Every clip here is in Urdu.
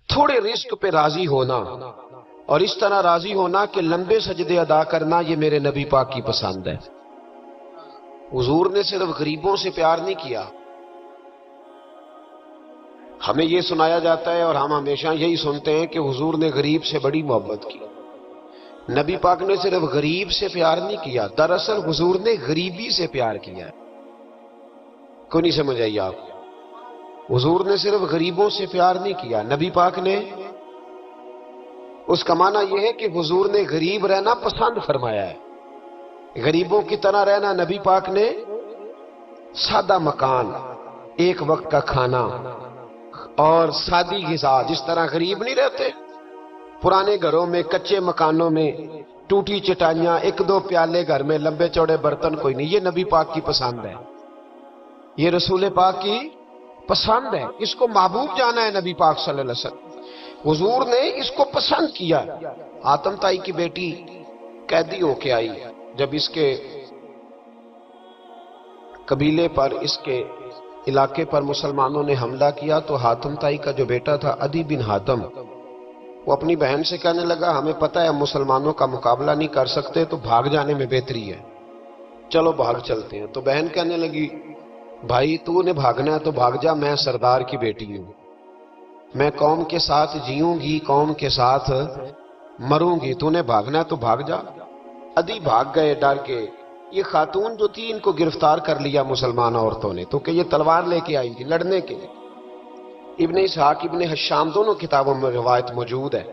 تھوڑے رزق پہ راضی ہونا اور اس طرح راضی ہونا کہ لمبے سجدے ادا کرنا، یہ میرے نبی پاک کی پسند ہے۔ حضور نے صرف غریبوں سے پیار نہیں کیا۔ ہمیں یہ سنایا جاتا ہے اور ہم ہمیشہ یہی سنتے ہیں کہ حضور نے غریب سے بڑی محبت کی۔ نبی پاک نے صرف غریب سے پیار نہیں کیا، دراصل حضور نے غریبی سے پیار کیا ہے۔ کوئی نہیں سمجھ آئی آپ؟ حضور نے صرف غریبوں سے پیار نہیں کیا، نبی پاک نے، اس کا معنی یہ ہے کہ حضور نے غریب رہنا پسند فرمایا ہے۔ غریبوں کی طرح رہنا نبی پاک نے، سادہ مکان، ایک وقت کا کھانا اور سادی غذا، جس طرح غریب نہیں رہتے پرانے گھروں میں، کچے مکانوں میں، ٹوٹی چٹائیاں، ایک دو پیالے گھر میں، لمبے چوڑے برتن کوئی نہیں، یہ نبی پاک کی پسند ہے، یہ رسول پاک کی پسند ہے۔ اس کو محبوب جانا ہے نبی پاک صلی اللہ علیہ وسلم۔ حضور نے اس کو پسند کیا۔ حاتم طائی کی بیٹی قیدی ہو کے آئی، جب اس کے قبیلے پر، اس کے علاقے پر مسلمانوں نے حملہ کیا تو حاتم طائی کا جو بیٹا تھا عدی بن حاتم، وہ اپنی بہن سے کہنے لگا ہمیں پتہ ہے ہم مسلمانوں کا مقابلہ نہیں کر سکتے تو بھاگ جانے میں بہتری ہے، چلو بھاگ چلتے ہیں۔ تو بہن کہنے لگی بھائی تو نے بھاگنا ہے تو بھاگ جا، میں سردار کی بیٹی ہوں، میں قوم کے ساتھ جیوں گی، قوم کے ساتھ مروں گی، تو نے بھاگنا ہے تو بھاگ جا۔ عدی بھاگ گئے ڈر کے۔ یہ خاتون جو تھی ان کو گرفتار کر لیا مسلمان عورتوں نے، تو کہ یہ تلوار لے کے آئی تھی لڑنے کے لیے۔ ابن اسحاق، ابن حشام دونوں کتابوں میں روایت موجود ہے۔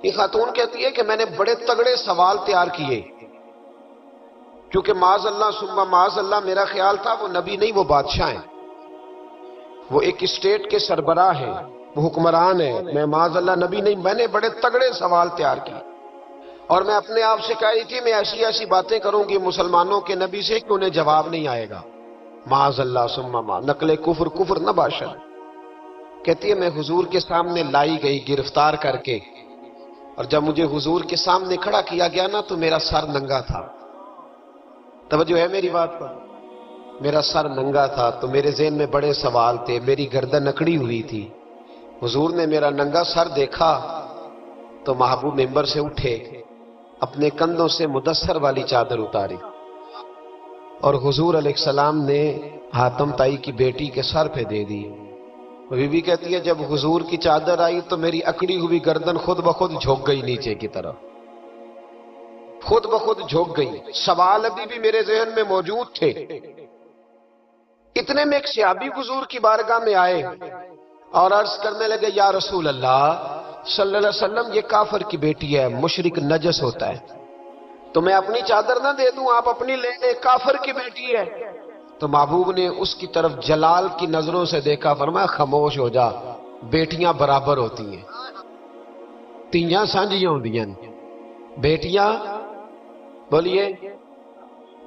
یہ خاتون کہتی ہے کہ میں نے بڑے تگڑے سوال تیار کیے، کیونکہ معاذ اللہ ثم معاذ اللہ میرا خیال تھا وہ نبی نہیں، وہ بادشاہ ہیں، وہ ایک اسٹیٹ کے سربراہ ہیں، وہ حکمران ہے، میں معاذ اللہ نبی نہیں۔ میں نے بڑے تگڑے سوال تیار کیے اور میں اپنے آپ سے کہہ رہی تھی میں ایسی ایسی باتیں کروں گی مسلمانوں کے نبی سے کہ انہیں جواب نہیں آئے گا، معاذ اللہ ثم معاذ، نقل کفر، کفر نہ باشد۔ کہتی ہے میں حضور کے سامنے لائی گئی گرفتار کر کے، اور جب مجھے حضور کے سامنے کھڑا کیا گیا نا تو میرا سر ننگا تھا۔ توجہ ہے میری بات پر؟ میرا سر ننگا تھا تو میرے ذہن میں بڑے سوال تھے، میری گردن اکڑی ہوئی تھی۔ حضور نے میرا ننگا سر دیکھا تو محبوب ممبر سے اٹھے، اپنے کندھوں سے مدثر والی چادر اتاری اور حضور علیہ السلام نے حاتم طائی کی بیٹی کے سر پہ دے دی۔ بی بی کہتی ہے جب حضور کی چادر آئی تو میری اکڑی ہوئی گردن خود بخود جھک گئی نیچے کی طرف، خود بخود جھک گئی۔ سوال ابھی بھی میرے ذہن میں موجود تھے۔ اتنے میں ایک صحابی حضور کی بارگاہ میں آئے اور عرض کرنے لگے یا رسول اللہ صلی اللہ علیہ وسلم، یہ کافر کی بیٹی ہے، مشرک نجس ہوتا ہے، تو میں اپنی چادر نہ دے دوں، آپ اپنی لے لیں، کافر کی بیٹی ہے۔ تو محبوب نے اس کی طرف جلال کی نظروں سے دیکھا، فرمایا خاموش ہو جا، بیٹیاں برابر ہوتی ہیں، تیاں سانجیاں ہوندیاں، بیٹیاں، بولیے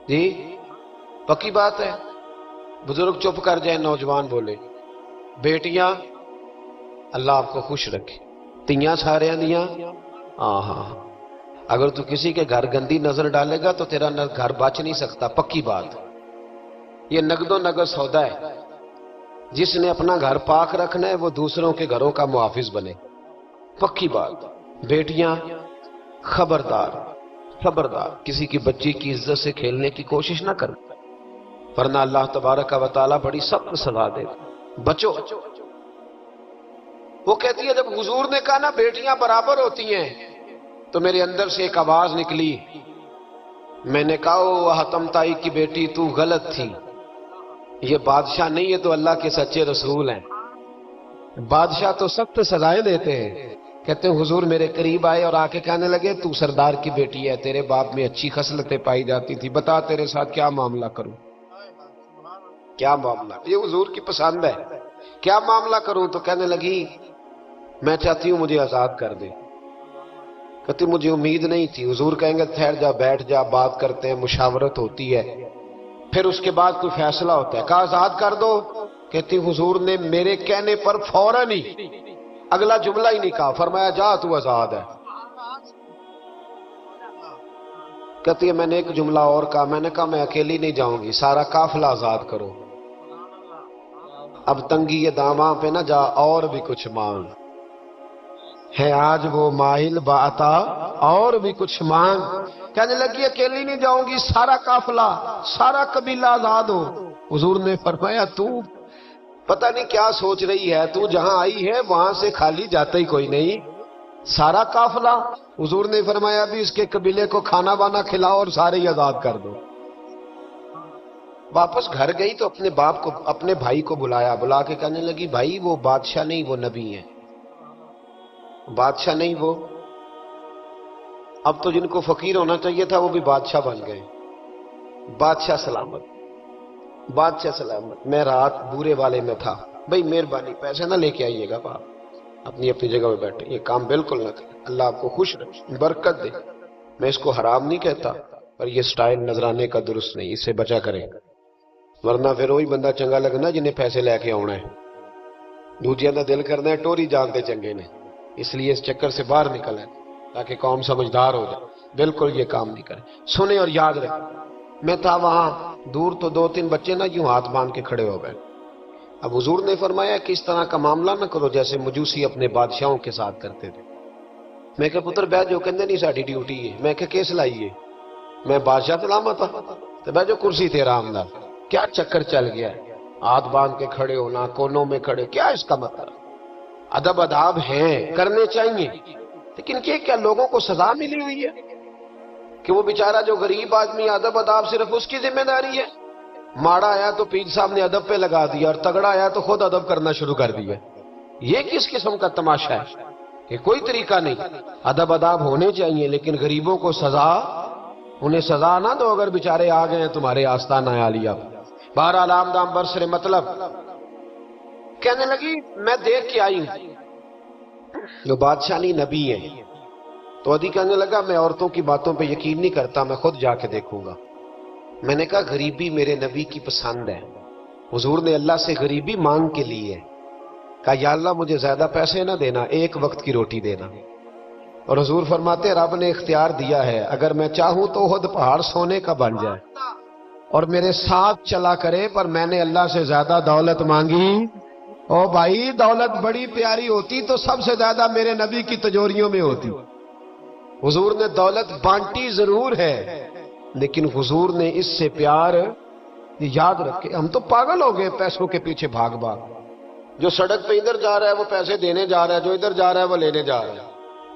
جی پکی بات ہے؟ بزرگ چپ کر جائیں، نوجوان بولے بیٹیاں، اللہ آپ کو خوش رکھے، تیاں سارے دیاں، ہاں، اگر تو کسی کے گھر گندی نظر ڈالے گا تو تیرا گھر بچ نہیں سکتا، پکی بات۔ یہ نقد و نقد سودا ہے، جس نے اپنا گھر پاک رکھنا ہے وہ دوسروں کے گھروں کا محافظ بنے، پکی بات۔ بیٹیاں خبردار خبردار، کسی کی بچی کی عزت سے کھیلنے کی کوشش نہ کر، ورنہ اللہ تبارک و تعالیٰ بڑی سخت سزا دے، بچو۔ وہ کہتی ہے جب حضور نے کہا نا بیٹیاں برابر ہوتی ہیں تو میرے اندر سے ایک آواز نکلی، میں نے کہا او حاتم طائی کی بیٹی تو غلط تھی، یہ بادشاہ نہیں ہے تو اللہ کے سچے رسول ہیں، بادشاہ تو سخت سزائیں دیتے ہیں۔ کہتے ہیں حضور میرے قریب آئے اور آ کے کہنے لگے تو سردار کی بیٹی ہے، تیرے باپ میں اچھی خصلتیں پائی جاتی تھی، بتا تیرے ساتھ کیا معاملہ کروں، کیا معاملہ، یہ حضور کی پسند ہے، کیا معاملہ کروں؟ تو کہنے لگی میں چاہتی ہوں مجھے آزاد کر دے۔ کہتی مجھے امید نہیں تھی، حضور کہیں گے ٹھہر جا، بیٹھ جا، بات کرتے ہیں، مشاورت ہوتی ہے، پھر اس کے بعد کوئی فیصلہ ہوتا ہے۔ کہا آزاد کر دو، کہتی حضور نے میرے کہنے پر فوراً ہی اگلا جملہ ہی نہیں کہا، فرمایا جا تو آزاد ہے۔ کہتی ہے میں نے ایک جملہ اور کہا، میں نے کہا میں اکیلی نہیں جاؤں گی، سارا قافلہ آزاد کرو، اب تنگی یہ داماں پہ نہ جا اور بھی کچھ مانگ۔ ہے آج وہ ماہل باتا اور بھی کچھ مانگ. کہنے لگی اکیلی نہیں جاؤں گی، سارا قافلہ سارا قبیلہ آزاد ہو. حضور نے فرمایا تو پتہ نہیں کیا سوچ رہی ہے، تو جہاں آئی ہے وہاں سے خالی جاتا ہی کوئی نہیں. سارا قافلہ. حضور نے فرمایا بھی اس کے قبیلے کو کھانا بانا کھلاؤ اور سارے ہی آزاد کر دو. واپس گھر گئی تو اپنے باپ کو، اپنے بھائی کو بلایا، بلا کے کہنے لگی بھائی وہ بادشاہ نہیں، وہ نبی ہیں. بادشاہ نہیں وہ، اب تو جن کو فقیر ہونا چاہیے تھا وہ بھی بادشاہ بن گئے. بادشاہ سلامت، بادشاہ سلامت. میں رات بورے والے میں تھا، بھائی مہربانی پیسے نہ لے کے آئیے گا باپ، اپنی اپنی جگہ پہ بیٹھے، یہ کام بالکل نہ کریں، اللہ آپ کو خوش رکھے برکت دے. میں اس کو حرام نہیں کہتا، پر یہ سٹائل نظرانے کا درست نہیں، اس سے بچا کریں، ورنہ پھر وہی بندہ چنگا لگنا جنہیں پیسے لے کے آنا ہے. دوجیاں دا دل کرنا ہے ٹوری جانتے چنگے نے، اس لیے اس چکر سے باہر نکل ہے تاکہ قوم سمجھدار ہو جائے. بالکل یہ کام نہیں کرے. سنیں اور یاد رکھیں، میں تھا وہاں دور تو دو تین بچے نا یوں ہاتھ باندھ کے کھڑے ہو گئے. اب حضور نے فرمایا کہ اس طرح کا معاملہ نہ کرو جیسے مجوسی اپنے بادشاہوں کے ساتھ کرتے تھے. میں کہ پتر بہ جو کہندے نہیں ساڈی ڈیوٹی ہے. میں کہ کیس لائیے، میں بادشاہ سلامت ہوں تو بہ جو کرسی تے آرام نال. کیا چکر چل گیا ہے، ہاتھ باندھ کے کھڑے ہونا، کونوں میں کھڑے، کیا اس کا مطلب؟ ادب آداب ہیں کرنے چاہیے، لیکن کیا لوگوں کو سزا ملی ہوئی ہے کہ وہ بیچارہ جو غریب آدمی ادب آداب صرف اس کی ذمہ داری ہے؟ ماڑا آیا تو پیر صاحب نے ادب پہ لگا دیا، اور تگڑا آیا تو خود ادب کرنا شروع کر دیا. یہ کس قسم کا تماشا ہے؟ کہ کوئی طریقہ نہیں. ادب آداب ہونے چاہیے، لیکن غریبوں کو سزا، انہیں سزا نہ دو اگر بیچارے آ گئے ہیں تمہارے آستانہ عالیہ. بہرحال عام دام برسر مطلب کہنے لگی میں دیکھ کے آئی ہوں جو بادشاہ نہیں نبی ہے. تو ادھی کہنے لگا میں عورتوں کی باتوں پہ یقین نہیں کرتا، میں خود جا کے دیکھوں گا. میں نے کہا غریبی میرے نبی کی پسند ہے. حضور نے اللہ سے غریبی مانگ کے لی ہے، کہا یا اللہ مجھے زیادہ پیسے نہ دینا، ایک وقت کی روٹی دینا. اور حضور فرماتے رب نے اختیار دیا ہے، اگر میں چاہوں تو خود پہاڑ سونے کا بن جائے اور میرے ساتھ چلا کرے، پر میں نے اللہ سے زیادہ دولت مانگی. او بھائی دولت بڑی پیاری ہوتی تو سب سے زیادہ میرے نبی کی تجوریوں میں ہوتی. حضور نے دولت بانٹی ضرور ہے، لیکن حضور نے اس سے پیار، یاد رکھے ہم تو پاگل ہو گئے پیسوں کے پیچھے بھاگ بھاگ. جو سڑک پہ ادھر جا رہا ہے وہ پیسے دینے جا رہا ہے، جو ادھر جا رہا ہے وہ لینے جا رہا ہے.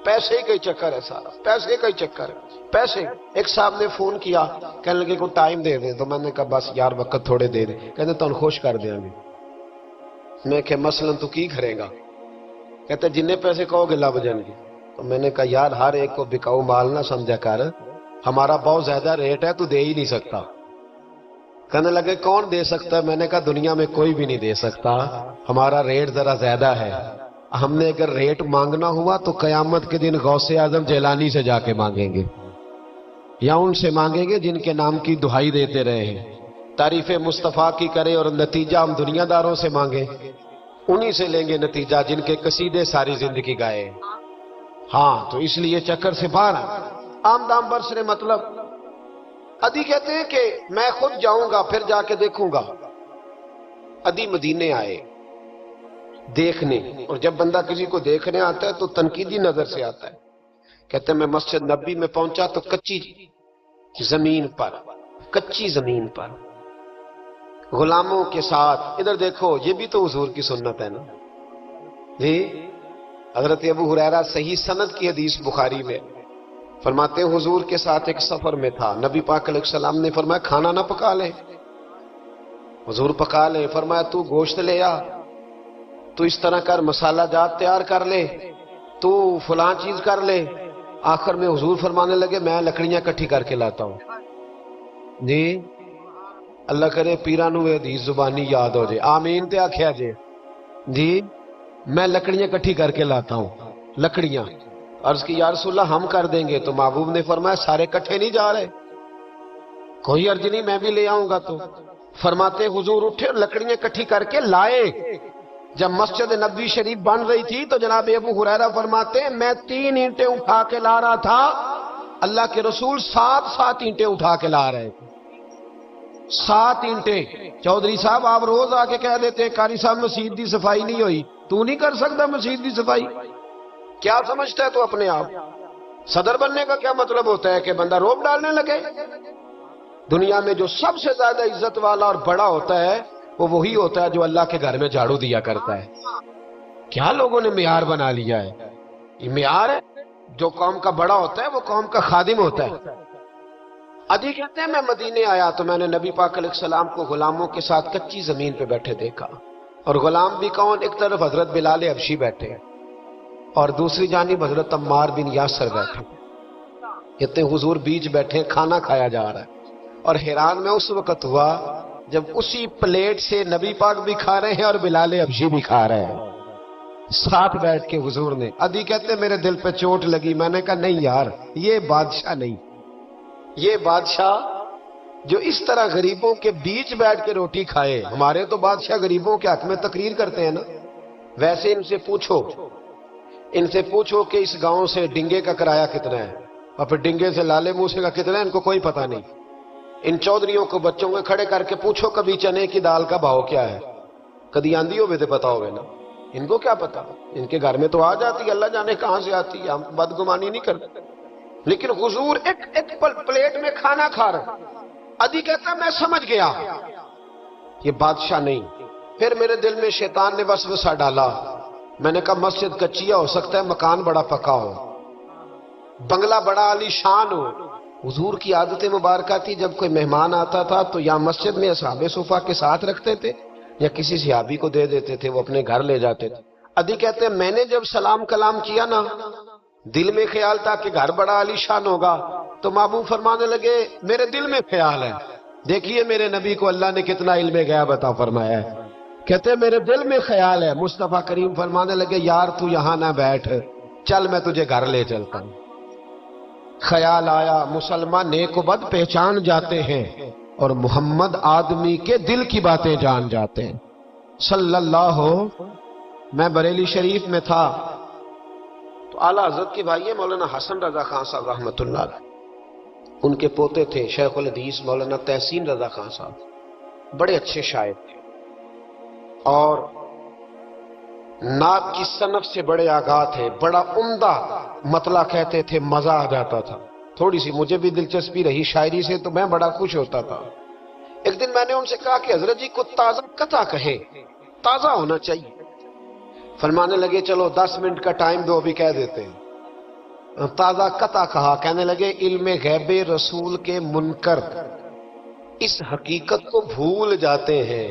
پیسے کا ہی چکر ہے سارا، پیسے کا ہی چکر ہے. پیسے. ایک صاحب نے فون کیا، کہنے لگے کو ٹائم دے دیں، تو میں نے کہا بس یار وقت تھوڑے دے دیں. کہتے تو خوش کر دیں گے. میں کہ مثلا تو کی کرے گا؟ کہتے جننے پیسے کہو گے لب جائیں گے. تو میں نے کہا یار ہر ایک کو بکاؤ مال نہ سمجھا کر، ہمارا بہت زیادہ ریٹ ہے تو دے ہی نہیں سکتا. کہنے لگے کون دے سکتا ہے؟ میں نے کہا دنیا میں کوئی بھی نہیں دے سکتا، ہمارا ریٹ ذرا زیادہ ہے. ہم نے اگر ریٹ مانگنا ہوا تو قیامت کے دن غوث اعظم جیلانی سے جا کے مانگیں گے، یا ان سے مانگیں گے جن کے نام کی دہائی دیتے رہے ہیں. تعریف مصطفیٰ کی کرے اور نتیجہ ہم دنیا داروں سے مانگیں، انہی سے لیں گے نتیجہ جن کے قصیدے ساری زندگی گائے. ہاں تو اس لیے چکر سے باہر. عام دام برسر مطلب ادھی کہتے ہیں کہ میں خود جاؤں گا پھر جا کے دیکھوں گا. ادھی مدینے آئے دیکھنے، اور جب بندہ کسی کو دیکھنے آتا ہے تو تنقیدی نظر سے آتا ہے. کہتے ہیں میں مسجد نبی میں پہنچا تو کچی زمین پر، کچی زمین پر غلاموں کے ساتھ، ادھر دیکھو یہ بھی تو حضور کی سنت ہے نا جی. حضرت ابو ہریرہ صحیح سند کی حدیث بخاری میں فرماتے ہیں حضور کے ساتھ ایک سفر میں تھا، نبی پاک علیہ السلام نے فرمایا کھانا نہ پکا لے. حضور پکا لے. فرمایا تو گوشت لے آ، تو اس طرح کر، مسالہ جات تیار کر لے، تو فلاں چیز کر لے. آخر میں حضور فرمانے لگے میں لکڑیاں کٹھی کر کے لاتا ہوں. جی اللہ کرے پیرانو حدیث زبانی یاد ہو جائے، آمین تے آکھیا جے. جی میں لکڑیاں کٹھی کر کے لاتا ہوں. لکڑیاں. عرض کی یا رسول اللہ ہم کر دیں گے. تو محبوب نے فرمایا سارے کٹھے نہیں جا رہے، کوئی عرض نہیں میں بھی لے آؤں گا. تو فرماتے حضور اٹھے اور لکڑیاں کٹھی کر کے لائے. جب مسجد نبوی شریف بن رہی تھی تو جناب ابو ہریرہ فرماتے ہیں میں 3 اینٹیں اٹھا کے لا رہا تھا، اللہ کے رسول 7 اینٹیں اٹھا کے لا رہے تھے. 7 اینٹیں. چودھری صاحب آپ روز آ کے کہہ دیتے ہیں قاری صاحب مسجد دی صفائی نہیں ہوئی، تو نہیں کر سکتا مسجد دی صفائی؟ کیا سمجھتا ہے تو اپنے آپ؟ صدر بننے کا کیا مطلب ہوتا ہے کہ بندہ روب ڈالنے لگے؟ دنیا میں جو سب سے زیادہ عزت والا اور بڑا ہوتا ہے وہ وہی ہوتا ہے جو اللہ کے گھر میں جھاڑو دیا کرتا ہے۔ کیا لوگوں نے معیار بنا لیا ہے؟ یہ معیار ہے؟ جو قوم کا بڑا ہوتا ہے وہ قوم کا خادم ہوتا ہے۔ عدی کہتے ہیں میں مدینے آیا تو میں نے نبی پاک علیہ السلام کو غلاموں کے ساتھ کچی زمین پہ بیٹھے دیکھا، اور غلام بھی کون؟ ایک طرف حضرت بلال حبشی بیٹھے اور دوسری جانب حضرت عمار بن یاسر بیٹھے۔ کہتے ہیں حضور بیچ بیٹھے، کھانا کھایا جا رہا ہے، اور حیران میں اس وقت ہوا جب اسی پلیٹ سے نبی پاک بھی کھا رہے ہیں اور بلال حبشی بھی کھا رہے ہیں ساتھ بیٹھ کے حضور نے۔ عدی کہتے ہیں میرے دل پہ چوٹ لگی، میں نے کہا نہیں یار، یہ بادشاہ نہیں، یہ بادشاہ جو اس طرح غریبوں کے بیچ بیٹھ کے روٹی کھائے۔ ہمارے تو بادشاہ غریبوں کے حق میں تقریر کرتے ہیں نا۔ ویسے ان سے پوچھو کہ اس گاؤں سے ڈنگے کا کرایہ کتنا ہے، اور پھر ڈنگے سے لالے موسے کا کتنا ہے، ان کو کوئی پتہ نہیں۔ ان چودھریوں کو بچوں میں کھڑے کر کے پوچھو کبھی چنے کی دال کا بھاؤ کیا ہے، کدی آندھی ہو تو پتا ہوگا نا۔ ان کو کیا پتا؟ ان کے گھر میں تو آ جاتی ہے، اللہ جانے کہاں سے آتی ہے، ہم بدگمانی نہیں کرتے۔ لیکن حضور ایک پلیٹ میں کھانا کھا رہے۔ عدی کہتا میں سمجھ گیا یہ بادشاہ نہیں۔ پھر میرے دل میں شیطان نے وسوسہ ڈالا، میں نے کہا مسجد کچیا ہو سکتا ہے، مکان بڑا پکا ہو، بنگلہ بڑا عالی شان ہو۔ حضور کی عادت مبارکہ تھی جب کوئی مہمان آتا تھا تو یا مسجد میں اصحاب صفہ کے ساتھ رکھتے تھے یا کسی صحابی کو دے دیتے تھے، وہ اپنے گھر لے جاتے تھے۔ عدی کہتے ہیں میں نے جب سلام کلام کیا نا، دل میں خیال تھا کہ گھر بڑا عالی شان ہوگا، تو محبوب فرمانے لگے میرے دل میں خیال ہے، دیکھیے میرے نبی کو اللہ نے کتنا علم غیب عطا فرمایا ہے۔ کہتے ہیں میرے دل میں خیال ہے۔ مصطفیٰ کریم فرمانے لگے یار تو یہاں نہ بیٹھ، چل میں تجھے گھر لے چلتا ہوں۔ خیال آیا مسلمان نیک و بد پہچان جاتے ہیں، اور محمد آدمی کے دل کی باتیں جان جاتے ہیں صلی اللہ ہو۔ میں بریلی شریف میں تھا تو اعلیٰ حضرت کے بھائی مولانا حسن رضا خان صاحب رحمۃ اللہ علیہ، ان کے پوتے تھے شیخ الحدیث مولانا تحسین رضا خان صاحب، بڑے اچھے شاعر تھے اور نعت کی صنف سے بڑے آگاہ تھے، بڑا عمدہ مطلع کہتے تھے، مزہ آ جاتا تھا۔ تھوڑی سی مجھے بھی دلچسپی رہی شاعری سے تو میں بڑا خوش ہوتا تھا۔ ایک دن میں نے ان سے کہا کہ حضرت جی کو تازہ قطع کہیں، تازہ ہونا چاہیے۔ فرمانے لگے چلو 10 منٹ کا ٹائم دو، ابھی کہہ دیتے ہیں۔ تازہ قطع کہا، کہنے لگے علم غیب رسول کے منکر اس حقیقت کو بھول جاتے ہیں،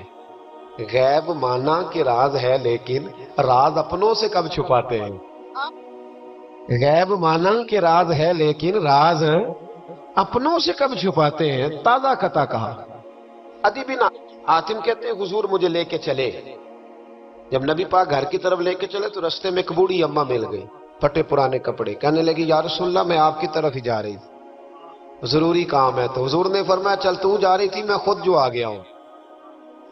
غیب مانا کہ راز ہے لیکن راز اپنوں سے کب چھپاتے ہیں۔ غیب مانا کہ راز ہے لیکن راز اپنوں سے کب چھپاتے ہیں۔ تازہ قطع کہا۔ عدی بن حاتم کہتے ہیں حضور مجھے لے کے چلے، جب نبی پاک گھر کی طرف لے کے چلے تو رستے میں ایک بوڑھی اماں مل گئی، پھٹے پرانے کپڑے، کہنے لگی یا رسول اللہ میں آپ کی طرف ہی جا رہی تھی، ضروری کام ہے۔ تو حضور نے فرمایا چل تو جا رہی تھی، میں خود جو آ گیا ہوں۔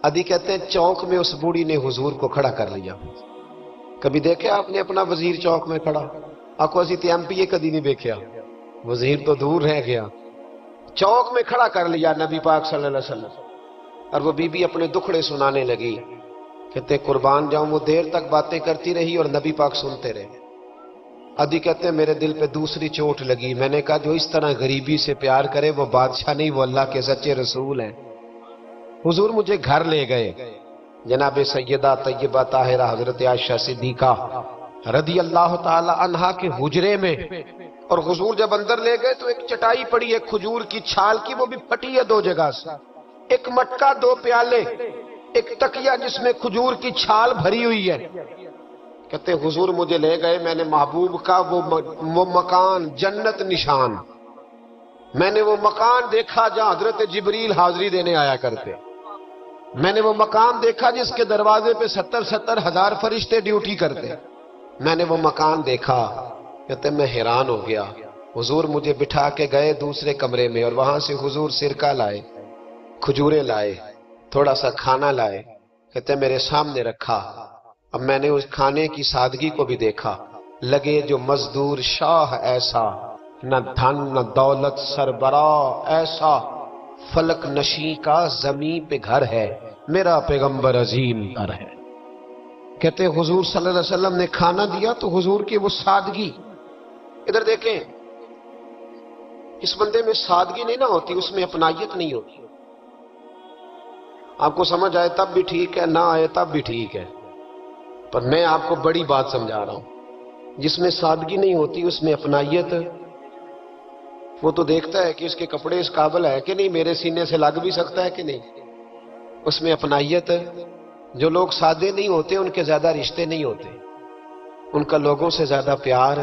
عدی کہتے ہیں چوک میں اس بوڑھی نے حضور کو کھڑا کر لیا۔ کبھی دیکھا آپ نے اپنا وزیر چوک میں کھڑا؟ آکو اسی تے ایم پی اے کدی نہیں دیکھا، وزیر تو دور رہ گیا۔ چوک میں کھڑا کر لیا نبی پاک صلی اللہ علیہ وسلم، اور وہ بی بی اپنے دکھڑے سنانے لگی۔ کہتے قربان جاؤں وہ دیر تک باتیں کرتی رہی اور نبی پاک سنتے رہے۔ عدی کہتے ہیں میرے دل پہ دوسری چوٹ لگی، میں نے کہا جو اس طرح غریبی سے پیار کرے وہ بادشاہ نہیں، وہ اللہ کے سچے رسول ہیں۔ حضور مجھے گھر لے گئے، جناب سیدہ طیبہ طاہرہ حضرت عائشہ صدیقہ رضی اللہ تعالی عنہا کے حجرے میں، اور حضور جب اندر لے گئے تو ایک چٹائی پڑی ہے کھجور کی چھال کی، وہ بھی پھٹی ہے 2 جگہ سے، ایک مٹکا 2 پیالے، ایک تکیہ جس میں کھجور کی چھال بھری ہوئی ہے۔ کہتے حضور مجھے لے گئے، میں نے محبوب کا وہ مکان جنت نشان، میں نے وہ مکان دیکھا جہاں حضرت جبریل حاضری دینے آیا کرتے، میں نے وہ مکان دیکھا جس کے دروازے پہ 70 ہزار فرشتے ڈیوٹی کرتے، میں نے وہ مکان دیکھا۔ کہتے میں حیران ہو گیا۔ حضور مجھے بٹھا کے گئے دوسرے کمرے میں، اور وہاں سے حضور سرکہ لائے، کھجورے لائے، تھوڑا سا کھانا لائے، کہتے میرے سامنے رکھا۔ اب میں نے اس کھانے کی سادگی کو بھی دیکھا، لگے جو مزدور شاہ ایسا، نہ دھن نہ دولت سربراہ ایسا، فلک نشیں کا زمین پہ گھر ہے، میرا پیغمبر عظیم در ہے۔ کہتے ہیں حضور صلی اللہ علیہ وسلم نے کھانا دیا تو حضور کی وہ سادگی، ادھر دیکھیں اس بندے میں سادگی نہیں نہ ہوتی، اس میں اپنائیت نہیں ہوتی۔ آپ کو سمجھ آئے تب بھی ٹھیک ہے، نہ آئے تب بھی ٹھیک ہے، پر میں آپ کو بڑی بات سمجھا رہا ہوں۔ جس میں سادگی نہیں ہوتی اس میں اپنائیت، وہ تو دیکھتا ہے کہ اس کے کپڑے اس قابل ہے کہ نہیں، میرے سینے سے لگ بھی سکتا ہے کہ نہیں، اس میں اپنائیت۔ جو لوگ سادے نہیں ہوتے ان کے زیادہ رشتے نہیں ہوتے، ان کا لوگوں سے زیادہ پیار،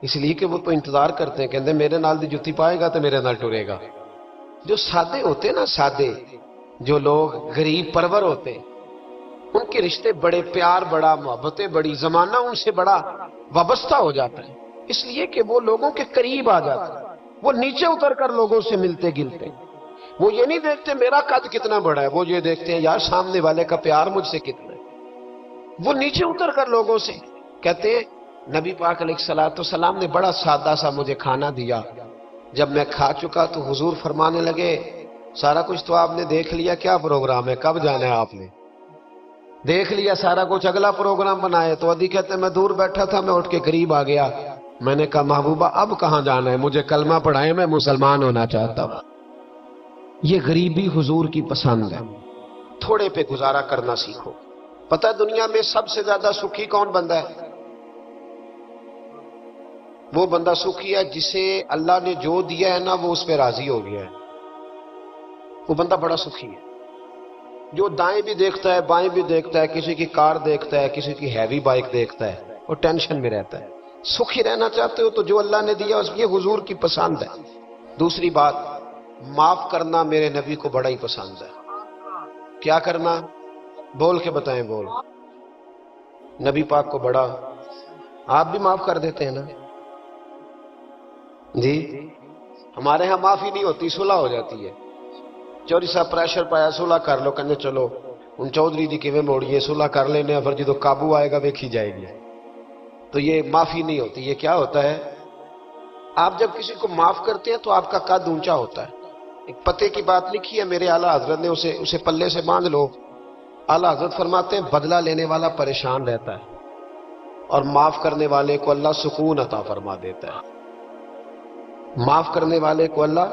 اس لیے کہ وہ تو انتظار کرتے ہیں، کہتے ہیں میرے نال دی جتی پائے گا تو میرے نال ٹرے گا۔ جو سادے ہوتے نا، سادے جو لوگ غریب پرور ہوتے، ان کے رشتے بڑے پیار، بڑا محبتیں بڑی، زمانہ ان سے بڑا وابستہ ہو جاتا ہے، اس لیے کہ وہ لوگوں کے قریب آ جاتا ہے، وہ نیچے اتر کر لوگوں سے ملتے گلتے، وہ یہ نہیں دیکھتے میرا قد کتنا بڑا ہے، وہ یہ دیکھتے ہیں یار سامنے والے کا پیار مجھ سے کتنا ہے۔ وہ نیچے اتر کر لوگوں سے کہتے ہیں نبی پاک علیہ الصلوۃ والسلام نے بڑا سادہ سا مجھے کھانا دیا، جب میں کھا چکا تو حضور فرمانے لگے سارا کچھ تو آپ نے دیکھ لیا، کیا پروگرام ہے، کب جانا ہے آپ نے؟ دیکھ لیا سارا کچھ، اگلا پروگرام بنائے۔ تو ادھی کہتے میں دور بیٹھا تھا، میں اٹھ کے قریب آ گیا، میں نے کہا محبوبہ اب کہاں جانا ہے، مجھے کلمہ پڑھائے، میں مسلمان ہونا چاہتا ہوں۔ یہ غریبی حضور کی پسند ہے، تھوڑے پہ گزارا کرنا سیکھو۔ پتہ ہے دنیا میں سب سے زیادہ سکھی کون بندہ ہے؟ وہ بندہ سکھی ہے جسے اللہ نے جو دیا ہے نا وہ اس پہ راضی ہو گیا ہے، وہ بندہ بڑا سکھی ہے۔ جو دائیں بھی دیکھتا ہے بائیں بھی دیکھتا ہے، کسی کی کار دیکھتا ہے، کسی کی ہیوی بائک دیکھتا ہے، وہ ٹینشن میں رہتا ہے۔ سکھی رہنا چاہتے ہو تو جو اللہ نے دیا اس یہ حضور کی پسند ہے۔ دوسری بات، معاف کرنا میرے نبی کو بڑا ہی پسند ہے۔ کیا کرنا؟ بول کے بتائیں، بول۔ نبی پاک کو بڑا، آپ بھی معاف کر دیتے ہیں نا جی؟ ہمارے ہاں معافی نہیں ہوتی، صلح ہو جاتی ہے۔ چودھری صاحب پریشر پایا صلح کر لو، کہنے چلو ان چودھری جی کیویں موڑیے، صلح کر لینے، پھر جدو قابو آئے گا دیکھی جائے گی۔ تو یہ معافی نہیں ہوتی، یہ کیا ہوتا ہے؟ آپ جب کسی کو معاف کرتے ہیں تو آپ کا قد اونچا ہوتا ہے۔ ایک پتے کی بات لکھی ہے میرے اعلیٰ حضرت نے، اسے پلے سے باندھ لو۔ اعلیٰ حضرت فرماتے ہیں بدلہ لینے والا پریشان رہتا ہے اور معاف کرنے والے کو اللہ سکون عطا فرما دیتا ہے۔ معاف کرنے والے کو اللہ،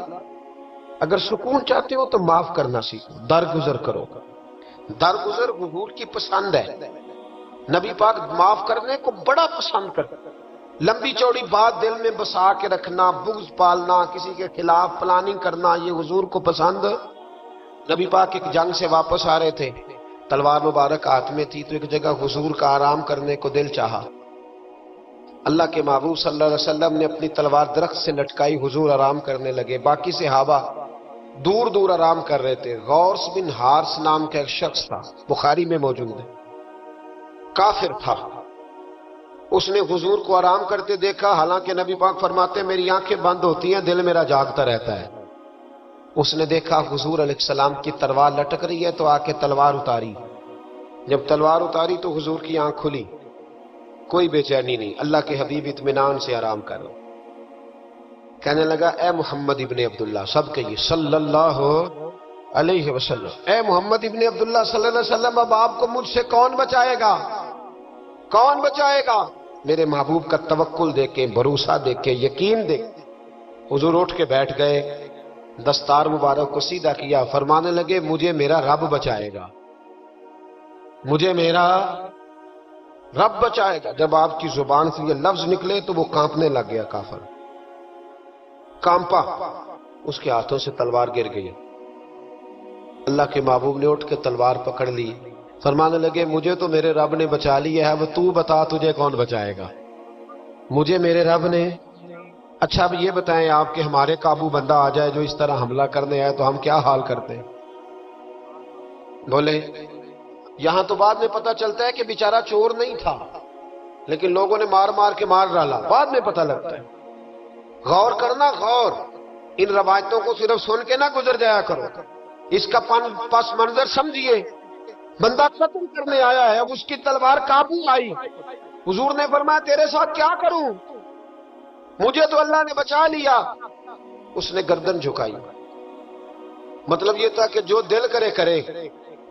اگر سکون چاہتے ہو تو معاف کرنا سیکھو، درگزر کرو۔ درگزر حضور کی پسند ہے، نبی پاک معاف کرنے کو بڑا پسند کرتے۔ لمبی چوڑی بات دل میں بسا کے رکھنا، بغض پالنا، کسی کے خلاف پلاننگ کرنا، یہ حضور کو پسند۔ نبی پاک ایک جنگ سے واپس آ رہے تھے، تلوار مبارک ہاتھ میں تھی، تو ایک جگہ حضور کا آرام کرنے کو دل چاہا۔ اللہ کے محبوب صلی اللہ علیہ وسلم نے اپنی تلوار درخت سے لٹکائی، حضور آرام کرنے لگے، باقی صحابہ دور دور آرام کر رہے تھے۔ غورس بن حارث نام کا ایک شخص تھا، بخاری میں موجود ہے، کافر تھا۔ اس نے حضور کو آرام کرتے دیکھا، حالانکہ نبی پاک فرماتے ہیں میری آنکھیں بند ہوتی ہیں، دل میرا جاگتا رہتا ہے۔ اس نے دیکھا حضور علیہ السلام کی تلوار لٹک رہی ہے تو آ کے تلوار اتاری۔ جب تلوار اتاری تو حضور کی آنکھ کھلی، کوئی بے چینی نہیں، اللہ کے حبیب اطمینان سے آرام کر رہے۔ کہنے لگا اے محمد ابن عبداللہ، سب کہیے صلی اللہ علیہ وسلم، اے محمد ابن عبداللہ صلی اللہ علیہ وسلم، اب آپ کو مجھ سے کون بچائے گا؟ کون بچائے گا؟ میرے محبوب کا توکل دیکھ کے، بھروسہ دیکھ کے، یقین دیکھ کے حضور اٹھ کے بیٹھ گئے، دستار مبارک کو سیدھا کیا، فرمانے لگے مجھے میرا رب بچائے گا، مجھے میرا رب بچائے گا۔ جب آپ کی زبان سے یہ لفظ نکلے تو وہ کانپنے لگ گیا، کافر کانپا، اس کے ہاتھوں سے تلوار گر گئی۔ اللہ کے محبوب نے اٹھ کے تلوار پکڑ لی، فرمانے لگے مجھے تو میرے رب نے بچا لیا ہے، وہ تو بتا تجھے کون بچائے گا؟ مجھے میرے رب نے۔ اچھا اب یہ بتائیں آپ کہ ہمارے قابو بندہ آ جائے جو اس طرح حملہ کرنے آئے تو ہم کیا حال کرتے ہیں؟ بولے یہاں تو بعد میں پتہ چلتا ہے کہ بیچارہ چور نہیں تھا، لیکن لوگوں نے مار مار کے مار ڈالا، بعد میں پتہ لگتا ہے۔ غور کرنا، غور، ان روایتوں کو صرف سن کے نہ گزر جایا کرو، اس کا پس منظر سمجھیے۔ بندہ قتل کرنے آیا ہے، اب اس کی تلوار قابو آئی، حضور نے فرمایا تیرے ساتھ کیا کروں، مجھے تو اللہ نے بچا لیا۔ اس نے گردن جھکائی، مطلب یہ تھا کہ جو دل کرے کرے،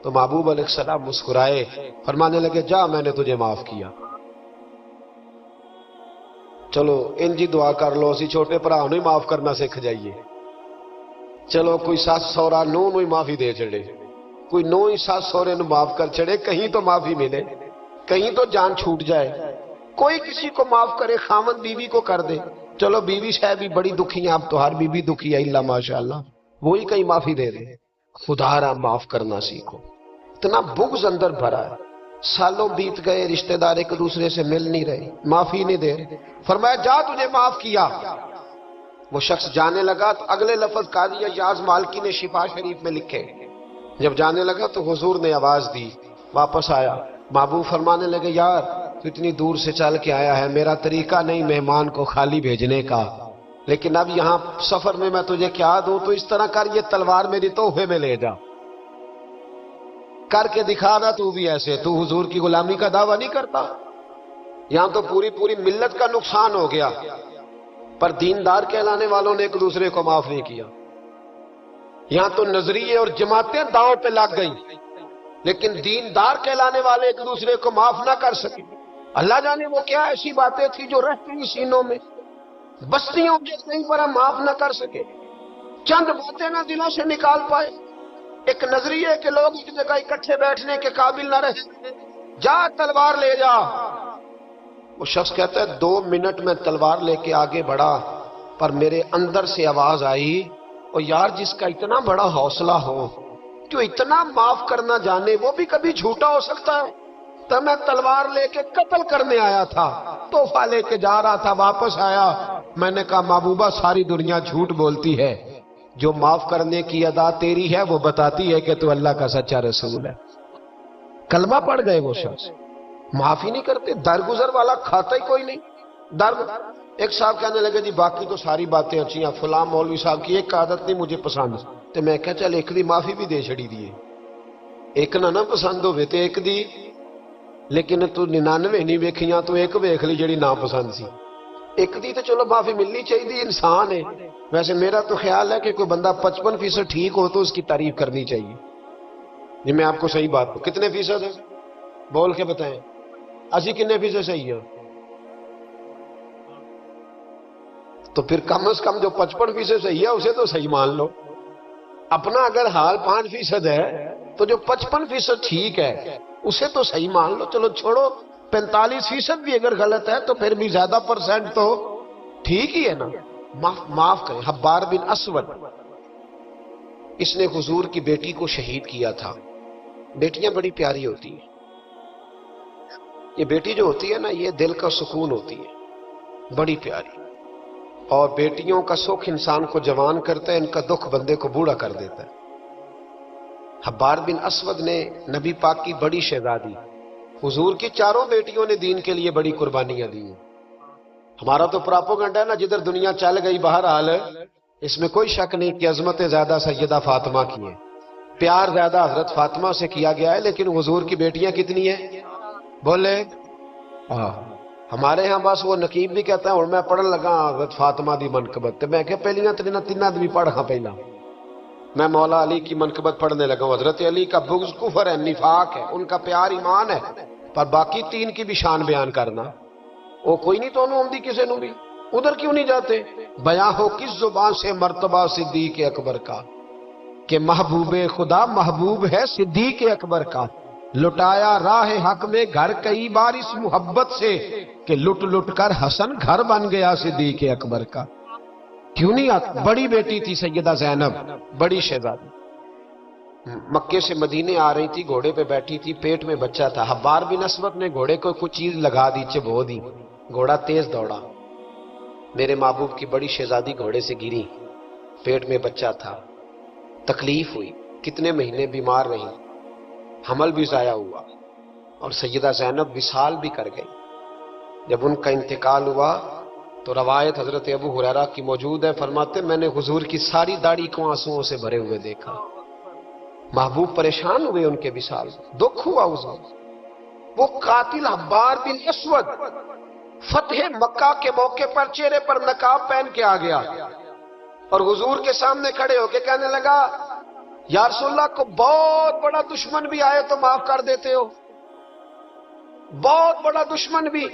تو محبوب علیہ السلام مسکرائے، فرمانے لگے جا میں نے تجھے معاف کیا۔ چلو انجی دعا کر لو، اسی چھوٹے بھرا نو ہی معاف کرنا سکھ جائیے۔ چلو کوئی ساس سورا نو ہی معافی دے چڑے، کوئی نو ہی ساس سورے نو معاف کر چڑے، کہیں تو معافی ملے، کہیں تو جان چھوٹ جائے۔ کوئی کسی کو معاف کرے، خامن بیوی کو کر دے، چلو بیوی شاید بھی بڑی دکھی ہیں، اب تو ہر بیوی دکھی ہے اللہ ماشاءاللہ، وہی کہیں معافی دے دے۔ خدا را معاف کرنا سیکھو۔ اتنا بغض اندر بھرا ہے، سالوں بیت گئے، رشتہ دار ایک دوسرے سے مل نہیں رہے، معافی نہیں دے رہے۔ فرمایا جا تجھے معاف کیا۔ وہ شخص جانے لگا تو اگلے لفظ قاضی ایاز مالکی نے شفا شریف میں لکھے، جب جانے لگا تو حضور نے آواز دی، واپس آیا۔ محبوب فرمانے لگے یار تو اتنی دور سے چل کے آیا ہے، میرا طریقہ نہیں مہمان کو خالی بھیجنے کا، لیکن اب یہاں سفر میں میں تجھے کیا دوں، تو اس طرح کر، یہ تلوار میری تحفے میں لے جا، کر کے دکھا نا تو بھی ایسے، تو حضور کی غلامی کا دعویٰ نہیں کرتا۔ یہاں تو پوری پوری ملت کا نقصان ہو گیا، پر دیندار کہلانے والوں نے ایک دوسرے کو معاف نہیں کیا۔ یہاں تو نظریے اور جماعتیں داؤں پہ لگ گئیں، لیکن دیندار کہلانے والے ایک دوسرے کو معاف نہ کر سکے۔ اللہ جانے وہ کیا ایسی باتیں تھی جو رہ گئی سینوں میں، بستیوں کے کہیں پر ہم معاف نہ کر سکے، چند باتیں نہ دلوں سے نکال پائے، ایک نظریے کے لوگ ایک جگہ اکٹھے بیٹھنے کے قابل نہ رہے، جا تلوار لے جا۔ وہ شخص کہتا ہے 2 منٹ میں تلوار لے کے آگے بڑھا، پر میرے اندر سے آواز آئی، اور یار جس کا اتنا بڑا حوصلہ ہو، جو اتنا معاف کرنا جانے، وہ بھی کبھی جھوٹا ہو سکتا ہے؟ تو میں تلوار لے کے قتل کرنے آیا تھا، تحفہ لے کے جا رہا تھا، واپس آیا، میں نے کہا محبوبہ ساری دنیا جھوٹ بولتی ہے، جو معاف کرنے کی ادا تیری ہے وہ بتاتی ہے کہ تو اللہ کا سچا رسول ہے۔ کلمہ پڑھ گئے وہ شخص، معافی نہیں کرتے، درگزر والا کھاتا ہی کوئی نہیں۔ ایک صاحب کہنے لگے جی باقی تو ساری باتیں اچھی ہیں، فلاں مولوی صاحب کی ایک عادت نہیں مجھے پسند، تو میں کہا چل ایک دی معافی بھی دے چھڑی دیے، ایک نہ پسند ہوئے تو ایک دی، لیکن تو 99 نہیں ویکھیاں تو ایک ویکھ لی جڑی نا پسند سی، ایک دی تو چلو معافی ملنی چاہیے، انسان ہے۔ ویسے میرا تو خیال ہے کہ کوئی بندہ 55% ٹھیک ہو تو اس کی تعریف کرنی چاہیے۔ یہ میں آپ کو صحیح بات ہوں، کتنے فیصد ہے بول کے بتائیں، 80 کتنے فیصد صحیح ہے؟ تو پھر کم از کم جو 55% صحیح ہے اسے تو صحیح مان لو۔ اپنا اگر حال 5% ہے تو جو 55% ٹھیک ہے اسے تو صحیح مان لو، چلو چھوڑو 45% بھی اگر غلط ہے تو پھر بھی زیادہ پرسنٹ تو ٹھیک ہی ہے نا، معاف کریں۔ حبار بن اسود، اس نے حضور کی بیٹی کو شہید کیا تھا۔ بیٹیاں بڑی پیاری ہوتی ہیں، یہ بیٹی جو ہوتی ہے نا یہ دل کا سکون ہوتی ہے، بڑی پیاری، اور بیٹیوں کا سکھ انسان کو جوان کرتا ہے، ان کا دکھ بندے کو بوڑھا کر دیتا ہے۔ حبار بن اسود نے نبی پاک کی بڑی شہزادی، حضور کی 4 بیٹیوں نے دین کے لیے بڑی قربانیاں دی ہیں۔ ہمارا تو پراپوگنڈا ہے نا، جدھر دنیا چل گئی بہرحال اس میں کوئی شک نہیں کہ عظمت زیادہ سیدہ فاطمہ کی ہے، پیار زیادہ حضرت فاطمہ سے کیا گیا ہے، لیکن حضور کی بیٹیاں کتنی ہیں بولے؟ ہمارے ہاں بس وہ نقیب بھی کہتا ہے اور میں پڑھن لگا حضرت فاطمہ دی منقبت، میں کہ پہلیاں تیناں بھی پڑھ ہاں، پہلا میں مولا علی کی منقبت پڑھنے لگا ہوں۔ حضرت علی کا بغض کفر ہے، نفاق ہے، ان کا پیار ایمان ہے، پر باقی 3 کی بھی شان بیان کرنا وہ کوئی نہیں، تو انہوں ہم دی کسے نو بھی ادھر کیوں نہیں جاتے؟ بیاں ہو کس زبان سے مرتبہ صدیق اکبر کا، کہ محبوب خدا محبوب ہے صدیق اکبر کا، لٹایا راہ حق میں گھر کئی بار اس محبت سے، کہ لٹ لٹ کر حسن گھر بن گیا صدیق اکبر کا۔ کیوں نہیں آتا؟ بڑی بیٹی تھی سیدہ زینب، بڑی شہزادی، مکے سے مدینے آ رہی تھی، گھوڑے پہ بیٹھی تھی، پیٹ میں بچہ تھا۔ حبار بن اسود نے گھوڑے کو کچھ چیز لگا دی، چبھو دی، گھوڑا تیز دوڑا، میرے محبوب کی بڑی شہزادی گھوڑے سے گری، پیٹ میں بچہ تھا، تکلیف ہوئی، کتنے مہینے بیمار رہی، حمل بھی ضائع ہوا، اور سیدہ زینب وصال بھی کر گئی۔ جب ان کا انتقال ہوا تو روایت حضرت ابو ہریرہ کی موجود ہے، فرماتے میں نے حضور کی ساری داڑھی کو آنسوؤں سے بھرے ہوئے دیکھا۔ محبوب پریشان ہوئے ان کے وصال، دکھ ہوا حضور۔ وہ قاتل حبار بن اسود فتح مکہ کے موقع پر چہرے پر نقاب پہن کے آ گیا، اور حضور کے سامنے کھڑے ہو کے کہنے لگا یا رسول اللہ کو بہت بڑا دشمن بھی آئے تو معاف کر دیتے ہو، بہت بڑا دشمن بھی؟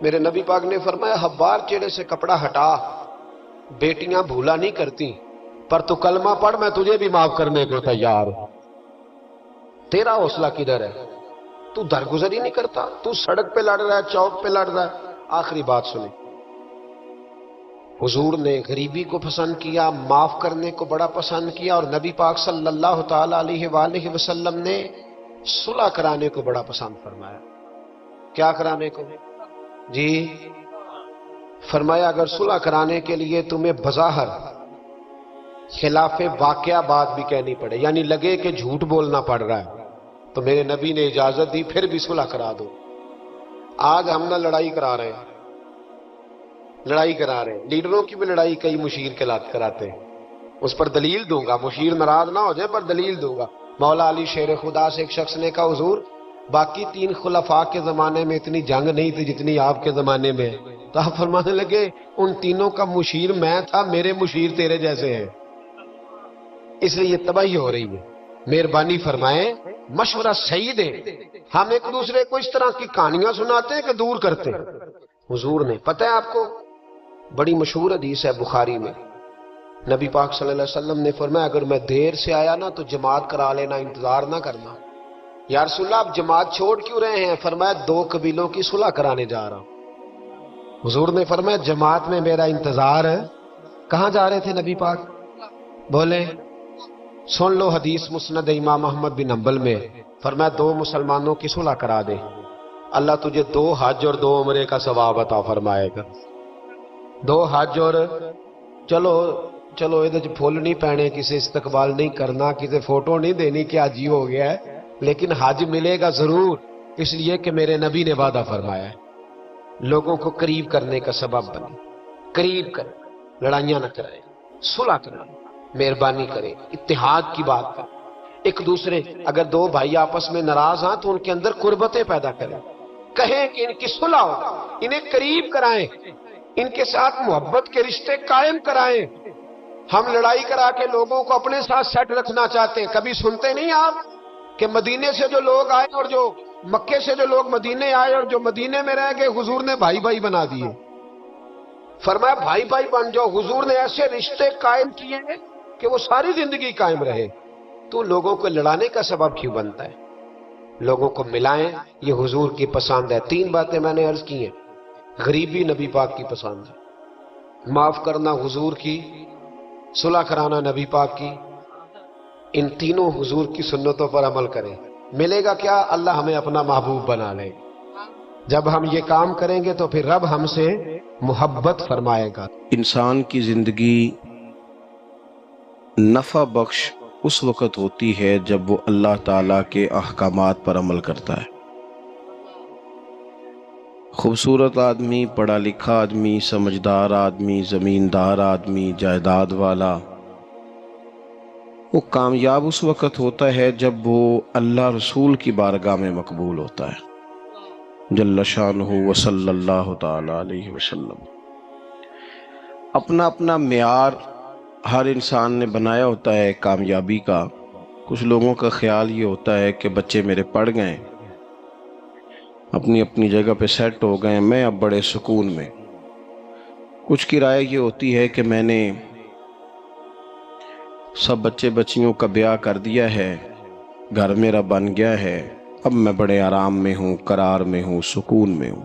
میرے نبی پاک نے فرمایا حبار چہرے سے کپڑا ہٹا، بیٹیاں بھولا نہیں کرتی، پر تو کلمہ پڑھ، میں تجھے بھی معاف کرنے کو تیار ہوں۔ تیرا حوصلہ کدھر ہے؟ تو درگزر ہی نہیں کرتا، تو سڑک پہ لڑ رہا ہے، چوک پہ لڑ رہا ہے۔ آخری بات سنیں، حضور نے غریبی کو پسند کیا، معاف کرنے کو بڑا پسند کیا، اور نبی پاک صلی اللہ تعالی علیہ وآلہ وسلم نے صلح کرانے کو بڑا پسند فرمایا۔ کیا کرانے کو؟ جی، فرمایا اگر صلح کرانے کے لیے تمہیں بظاہر خلاف واقعہ بات بھی کہنی پڑے، یعنی لگے کہ جھوٹ بولنا پڑ رہا ہے، تو میرے نبی نے اجازت دی، پھر بھی صلح کرا دو۔ آج ہم نہ لڑائی کرا رہے ہیں، لڑائی کرا رہے ہیں، لیڈروں کی بھی لڑائی کئی مشیر کے لات کراتے ہیں، اس پر دلیل دوں گا، مشیر ناراض نہ ہو جائے، پر دلیل دوں گا۔ مولا علی شیر خدا سے ایک شخص نے کہا حضور باقی 3 خلفاء کے زمانے میں اتنی جنگ نہیں تھی جتنی آپ کے زمانے میں ہے، تو آپ فرمانے لگے ان تینوں کا مشیر میں تھا، میرے مشیر تیرے جیسے ہیں، اس لیے یہ تباہی ہو رہی ہے۔ مہربانی فرمائیں، مشورہ صحیح دیں، ہم ایک دوسرے کو اس طرح کی کہانیاں سناتے ہیں کہ دور کرتے ہیں۔ حضور نے، پتہ ہے آپ کو، بڑی مشہور حدیث ہے بخاری میں، نبی پاک صلی اللہ علیہ وسلم نے فرمایا اگر میں دیر سے آیا نا تو جماعت کرا لینا، انتظار نہ کرنا۔ یا رسول اللہ آپ جماعت چھوڑ کیوں رہے ہیں؟ فرمایا 2 قبیلوں کی صلح کرانے جا رہا ہوں۔ حضور نے فرمایا جماعت میں میرا انتظار ہے۔ کہاں جا رہے تھے نبی پاک؟ بولے، سن لو حدیث مسند امام احمد بن حنبل میں، فرمایا 2 مسلمانوں کی صلح کرا دے، اللہ تجھے 2 حج اور 2 عمرے کا ثواب عطا فرمائے گا۔ 2 حج اور چلو یہ پھول نہیں پہنے، کسی استقبال نہیں کرنا، کسی فوٹو نہیں دینی کہ حج ہو گیا ہے، لیکن حج ملے گا ضرور، اس لیے کہ میرے نبی نے وعدہ فرمایا ہے۔ لوگوں کو قریب کرنے کا سبب بنے، قریب کریں، لڑائیاں نہ کریں، صلح کریں، مہربانی کریں، اتحاد کی بات کریں، ایک دوسرے، اگر 2 بھائی آپس میں ناراض ہیں تو ان کے اندر قربتیں پیدا کریں، کہیں کہ ان کی صلح ہو، انہیں قریب کرائیں، ان کے ساتھ محبت کے رشتے قائم کرائیں۔ ہم لڑائی کرا کے لوگوں کو اپنے ساتھ سیٹ رکھنا چاہتے ہیں۔ کبھی سنتے نہیں آپ کہ مدینے سے جو لوگ آئے اور جو مکے سے جو لوگ مدینے آئے اور جو مدینے میں رہ گئے، حضور نے بھائی بھائی بنا دیے۔ فرمایا بھائی بھائی بن جاؤ، حضور نے ایسے رشتے قائم کیے ہیں کہ وہ ساری زندگی قائم رہے۔ تو لوگوں کو لڑانے کا سبب کیوں بنتا ہے؟ لوگوں کو ملائیں، یہ حضور کی پسند ہے۔ 3 باتیں میں نے عرض کی ہیں، غریبی نبی پاک کی پسند ہے، معاف کرنا حضور کی، صلح کرانا نبی پاک کی، ان تینوں حضور کی سنتوں پر عمل کریں۔ ملے گا کیا؟ اللہ ہمیں اپنا محبوب بنا لے۔ جب ہم یہ کام کریں گے تو پھر رب ہم سے محبت فرمائے گا۔ انسان کی زندگی نفع بخش اس وقت ہوتی ہے جب وہ اللہ تعالیٰ کے احکامات پر عمل کرتا ہے۔ خوبصورت آدمی، پڑھا لکھا آدمی، سمجھدار آدمی، زمیندار آدمی، جائیداد والا، وہ کامیاب اس وقت ہوتا ہے جب وہ اللہ رسول کی بارگاہ میں مقبول ہوتا ہے جل شانہ وصلی اللہ تعالی علیہ وسلم۔ اپنا اپنا معیار ہر انسان نے بنایا ہوتا ہے کامیابی کا۔ کچھ لوگوں کا خیال یہ ہوتا ہے کہ بچے میرے پڑھ گئے، اپنی اپنی جگہ پہ سیٹ ہو گئے، میں اب بڑے سکون میں۔ کچھ کی رائے یہ ہوتی ہے کہ میں نے سب بچے بچیوں کا بیاہ کر دیا ہے، گھر میرا بن گیا ہے، اب میں بڑے آرام میں ہوں، قرار میں ہوں، سکون میں ہوں۔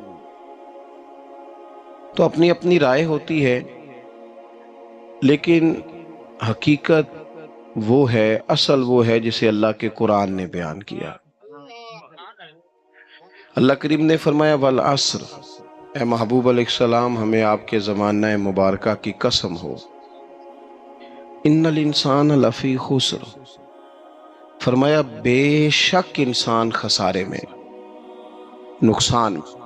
تو اپنی اپنی رائے ہوتی ہے، لیکن حقیقت وہ ہے، اصل وہ ہے جسے اللہ کے قرآن نے بیان کیا۔ اللہ کریم نے فرمایا والعصر، اے محبوب علیہ السلام ہمیں آپ کے زمانہ مبارکہ کی قسم ہو، ان الانسان لفی خسر، فرمایا بے شک انسان خسارے میں، نقصان میں۔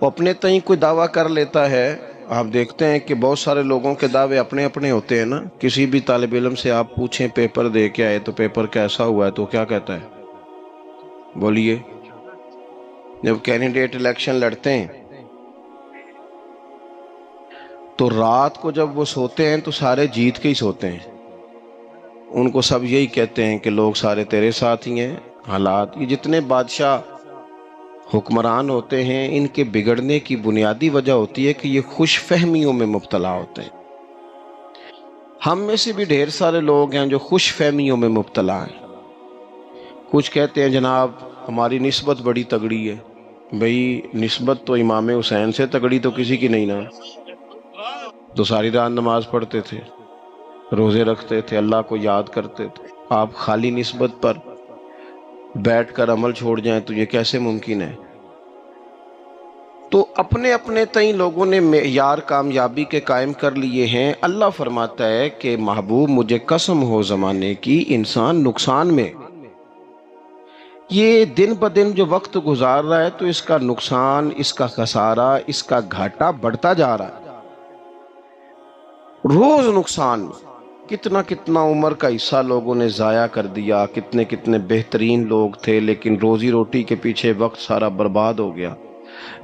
وہ اپنے تئیں کوئی دعویٰ کر لیتا ہے، آپ دیکھتے ہیں کہ بہت سارے لوگوں کے دعوے اپنے اپنے ہوتے ہیں نا۔ کسی بھی طالب علم سے آپ پوچھیں پیپر دے کے آئے تو پیپر کیسا ہوا ہے، تو کیا کہتا ہے؟ بولیے۔ جب کینڈیڈیٹ الیکشن لڑتے ہیں تو رات کو جب وہ سوتے ہیں تو سارے جیت کے ہی سوتے ہیں، ان کو سب یہی کہتے ہیں کہ لوگ سارے تیرے ساتھ ہی ہیں. حالات، یہ جتنے بادشاہ حکمران ہوتے ہیں ان کے بگڑنے کی بنیادی وجہ ہوتی ہے کہ یہ خوش فہمیوں میں مبتلا ہوتے ہیں. ہم میں سے بھی ڈھیر سارے لوگ ہیں جو خوش فہمیوں میں مبتلا ہیں. کچھ کہتے ہیں جناب ہماری نسبت بڑی تگڑی ہے. بھئی نسبت تو امام حسین سے تگڑی تو کسی کی نہیں نا. تو ساری رات نماز پڑھتے تھے، روزے رکھتے تھے، اللہ کو یاد کرتے تھے. آپ خالی نسبت پر بیٹھ کر عمل چھوڑ جائیں تو یہ کیسے ممکن ہے؟ تو اپنے اپنے تئیں لوگوں نے معیار کامیابی کے قائم کر لیے ہیں. اللہ فرماتا ہے کہ محبوب مجھے قسم ہو زمانے کی، انسان نقصان میں. یہ دن بدن جو وقت گزار رہا ہے تو اس کا نقصان، اس کا خسارہ، اس کا گھاٹا بڑھتا جا رہا ہے. روز نقصان. کتنا کتنا عمر کا حصہ لوگوں نے ضائع کر دیا، کتنے کتنے بہترین لوگ تھے لیکن روزی روٹی کے پیچھے وقت سارا برباد ہو گیا.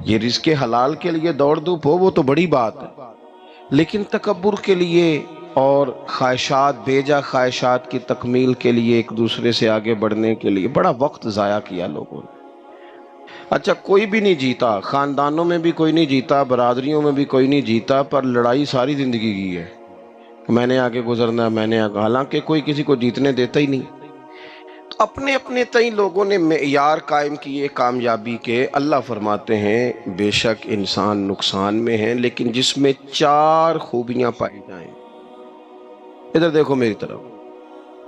یہ رزق حلال کے لیے دوڑ دھوپ ہو وہ تو بڑی بات ہے، لیکن تکبر کے لیے اور خواہشات، بیجا خواہشات کی تکمیل کے لیے، ایک دوسرے سے آگے بڑھنے کے لیے بڑا وقت ضائع کیا لوگوں نے. اچھا کوئی بھی نہیں جیتا، خاندانوں میں بھی کوئی نہیں جیتا، برادریوں میں بھی کوئی نہیں جیتا، پر لڑائی ساری زندگی کی ہے. میں نے آگے گزرنا، میں نے آگے، حالانکہ کوئی کسی کو جیتنے دیتا ہی نہیں. تو اپنے اپنے تئیں لوگوں نے معیار قائم کیے کامیابی کے. اللہ فرماتے ہیں بے شک انسان نقصان میں ہے، لیکن جس میں 4 خوبیاں پائی جائیں. ادھر دیکھو میری طرف.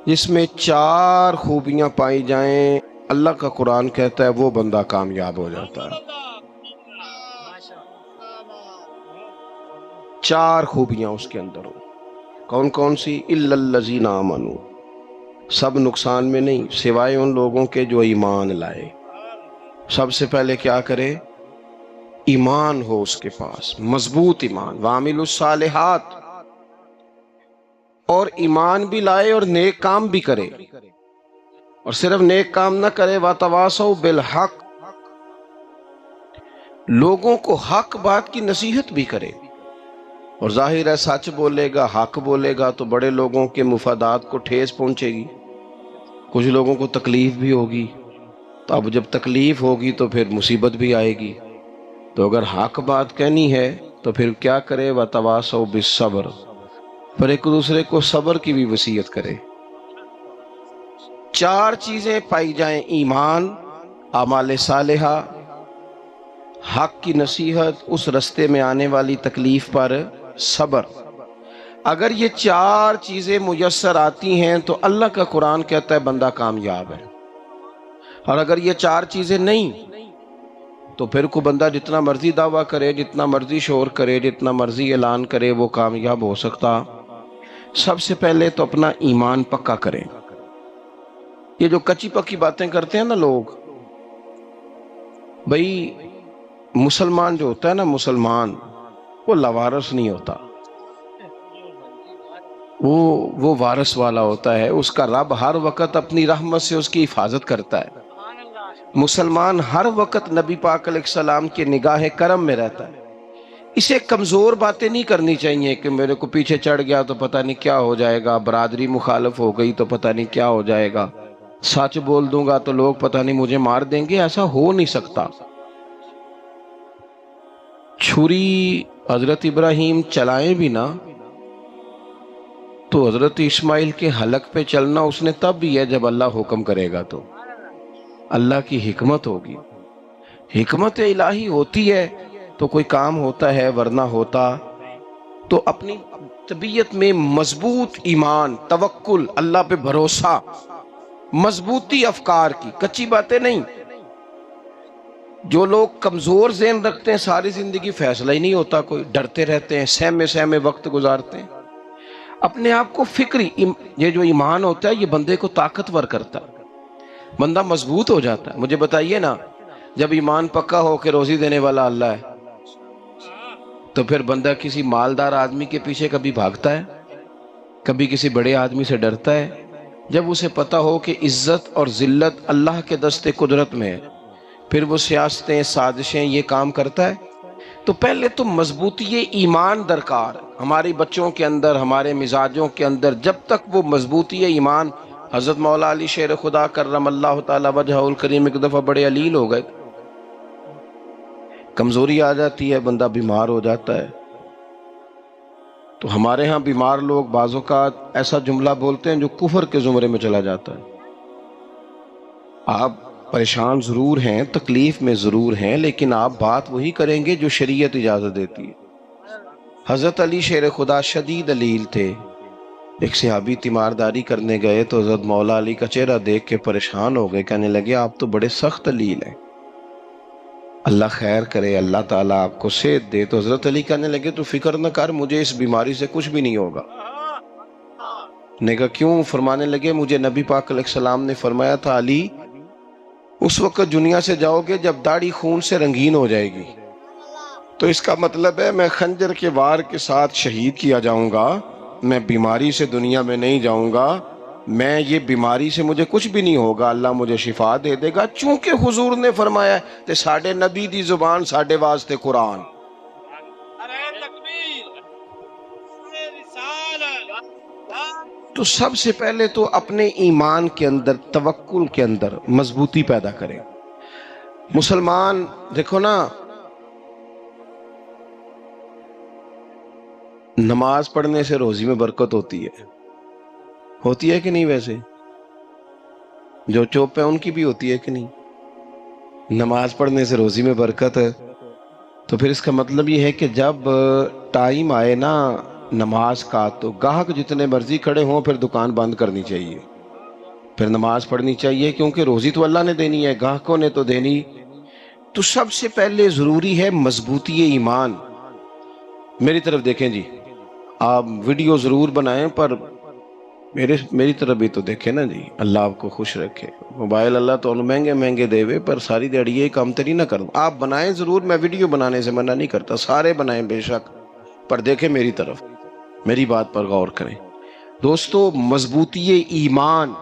جس میں 4 خوبیاں پائی جائیں، اللہ کا قرآن کہتا ہے وہ بندہ کامیاب ہو جاتا ہے. 4 خوبیاں اس کے اندر ہو. کون کون سی؟ الا الذین آمنوا، سب نقصان میں نہیں سوائے ان لوگوں کے جو ایمان لائے. سب سے پہلے کیا کرے؟ ایمان ہو اس کے پاس، مضبوط ایمان. وعملوا الصالحات، اور ایمان بھی لائے اور نیک کام بھی کرے. اور صرف نیک کام نہ کرے، وَتَوَاصَوْا بِالْحَقِّ، لوگوں کو حق بات کی نصیحت بھی کرے. اور ظاہر ہے سچ بولے گا، حق بولے گا تو بڑے لوگوں کے مفادات کو ٹھیس پہنچے گی، کچھ لوگوں کو تکلیف بھی ہوگی. تو اب جب تکلیف ہوگی تو پھر مصیبت بھی آئے گی. تو اگر حق بات کہنی ہے تو پھر کیا کرے؟ وَتَوَاصَوْا بِالصَّبْرِ، پر ایک دوسرے کو صبر کی بھی وصیت کرے. 4 چیزیں پائی جائیں: ایمان، اعمال صالحہ، حق کی نصیحت، اس رستے میں آنے والی تکلیف پر صبر. اگر یہ 4 چیزیں میسر آتی ہیں تو اللہ کا قرآن کہتا ہے بندہ کامیاب ہے. اور اگر یہ 4 چیزیں نہیں تو پھر کوئی بندہ جتنا مرضی دعویٰ کرے، جتنا مرضی شور کرے، جتنا مرضی اعلان کرے، وہ کامیاب ہو سکتا. سب سے پہلے تو اپنا ایمان پکا کریں. یہ جو کچی پکی باتیں کرتے ہیں نا لوگ، بھئی مسلمان جو ہوتا ہے نا، مسلمان وہ لاوارث نہیں ہوتا، وہ وارث والا ہوتا ہے. اس کا رب ہر وقت اپنی رحمت سے اس کی حفاظت کرتا ہے. مسلمان ہر وقت نبی پاک علیہ السلام کے نگاہ کرم میں رہتا ہے. اسے کمزور باتیں نہیں کرنی چاہیے کہ میرے کو پیچھے چڑھ گیا تو پتہ نہیں کیا ہو جائے گا، برادری مخالف ہو گئی تو پتہ نہیں کیا ہو جائے گا، سچ بول دوں گا تو لوگ پتہ نہیں مجھے مار دیں گے. ایسا ہو نہیں سکتا. چھری حضرت ابراہیم چلائیں بھی نا تو حضرت اسماعیل کے حلق پہ چلنا اس نے تب بھی ہے جب اللہ حکم کرے گا. تو اللہ کی حکمت ہوگی، حکمت الہی ہوتی ہے تو کوئی کام ہوتا ہے، ورنہ ہوتا. تو اپنی طبیعت میں مضبوط ایمان، توکل، اللہ پہ بھروسہ، مضبوطی افکار کی، کچی باتیں نہیں. جو لوگ کمزور ذہن رکھتے ہیں ساری زندگی فیصلہ ہی نہیں ہوتا، کوئی ڈرتے رہتے ہیں، سہمے سہمے وقت گزارتے ہیں. اپنے آپ کو فکری، یہ جو ایمان ہوتا ہے یہ بندے کو طاقتور کرتا ہے، بندہ مضبوط ہو جاتا ہے. مجھے بتائیے نا، جب ایمان پکا ہو کہ روزی دینے والا اللہ ہے تو پھر بندہ کسی مالدار آدمی کے پیچھے کبھی بھاگتا ہے؟ کبھی کسی بڑے آدمی سے ڈرتا ہے؟ جب اسے پتا ہو کہ عزت اور ذلت اللہ کے دست قدرت میں ہے پھر وہ سیاستیں، سازشیں یہ کام کرتا ہے. تو پہلے تو مضبوطی ایمان درکار ہماری بچوں کے اندر، ہمارے مزاجوں کے اندر. جب تک وہ مضبوطی ایمان، حضرت مولا علی شیر خدا کرم اللہ تعالی وجہہ الکریم ایک دفعہ بڑے علیل ہو گئے، کمزوری آ جاتی ہے، بندہ بیمار ہو جاتا ہے. تو ہمارے ہاں بیمار لوگ بعض اوقات ایسا جملہ بولتے ہیں جو کفر کے زمرے میں چلا جاتا ہے. آپ پریشان ضرور ہیں، تکلیف میں ضرور ہیں، لیکن آپ بات وہی کریں گے جو شریعت اجازت دیتی ہے. حضرت علی شیر خدا شدید علیل تھے. ایک صحابی تیمارداری کرنے گئے تو حضرت مولا علی کا چہرہ دیکھ کے پریشان ہو گئے، کہنے لگے آپ تو بڑے سخت علیل ہیں، اللہ خیر کرے، اللہ تعالیٰ آپ کو صحت دے. تو حضرت علی کہنے لگے تو فکر نہ کر، مجھے اس بیماری سے کچھ بھی نہیں ہوگا. نے کہا کیوں؟ فرمانے لگے مجھے نبی پاک علیہ السلام نے فرمایا تھا علی اس وقت دنیا سے جاؤ گے جب داڑھی خون سے رنگین ہو جائے گی، تو اس کا مطلب ہے میں خنجر کے وار کے ساتھ شہید کیا جاؤں گا، میں بیماری سے دنیا میں نہیں جاؤں گا، میں یہ بیماری سے مجھے کچھ بھی نہیں ہوگا، اللہ مجھے شفا دے دے گا. چونکہ حضور نے فرمایا کہ ساڈے نبی دی زبان ساڈے واسطے قرآن. تو سب سے پہلے تو اپنے ایمان کے اندر، توکل کے اندر مضبوطی پیدا کریں. مسلمان دیکھو نا، نماز پڑھنے سے روزی میں برکت ہوتی ہے کہ نہیں؟ ویسے جو چوپ ہے ان کی بھی ہوتی ہے کہ نہیں؟ نماز پڑھنے سے روزی میں برکت ہے. تو پھر اس کا مطلب یہ ہے کہ جب ٹائم آئے نا نماز کا تو گاہک جتنے مرضی کھڑے ہوں پھر دکان بند کرنی چاہیے، پھر نماز پڑھنی چاہیے، کیونکہ روزی تو اللہ نے دینی ہے، گاہکوں نے تو دینی. تو سب سے پہلے ضروری ہے مضبوطی ایمان. میری طرف دیکھیں جی، آپ ویڈیو ضرور بنائیں پر میری طرف بھی تو دیکھیں نا جی. اللہ آپ کو خوش رکھے. موبائل اللہ تو مہنگے مہنگے دے وے پر ساری دیڑی یہ کام تری نہ کروں. آپ بنائیں ضرور، میں ویڈیو بنانے سے منع نہیں کرتا، سارے بنائیں بے شک، پر دیکھیں میری طرف، میری بات پر غور کریں. دوستو مضبوطی ایمان،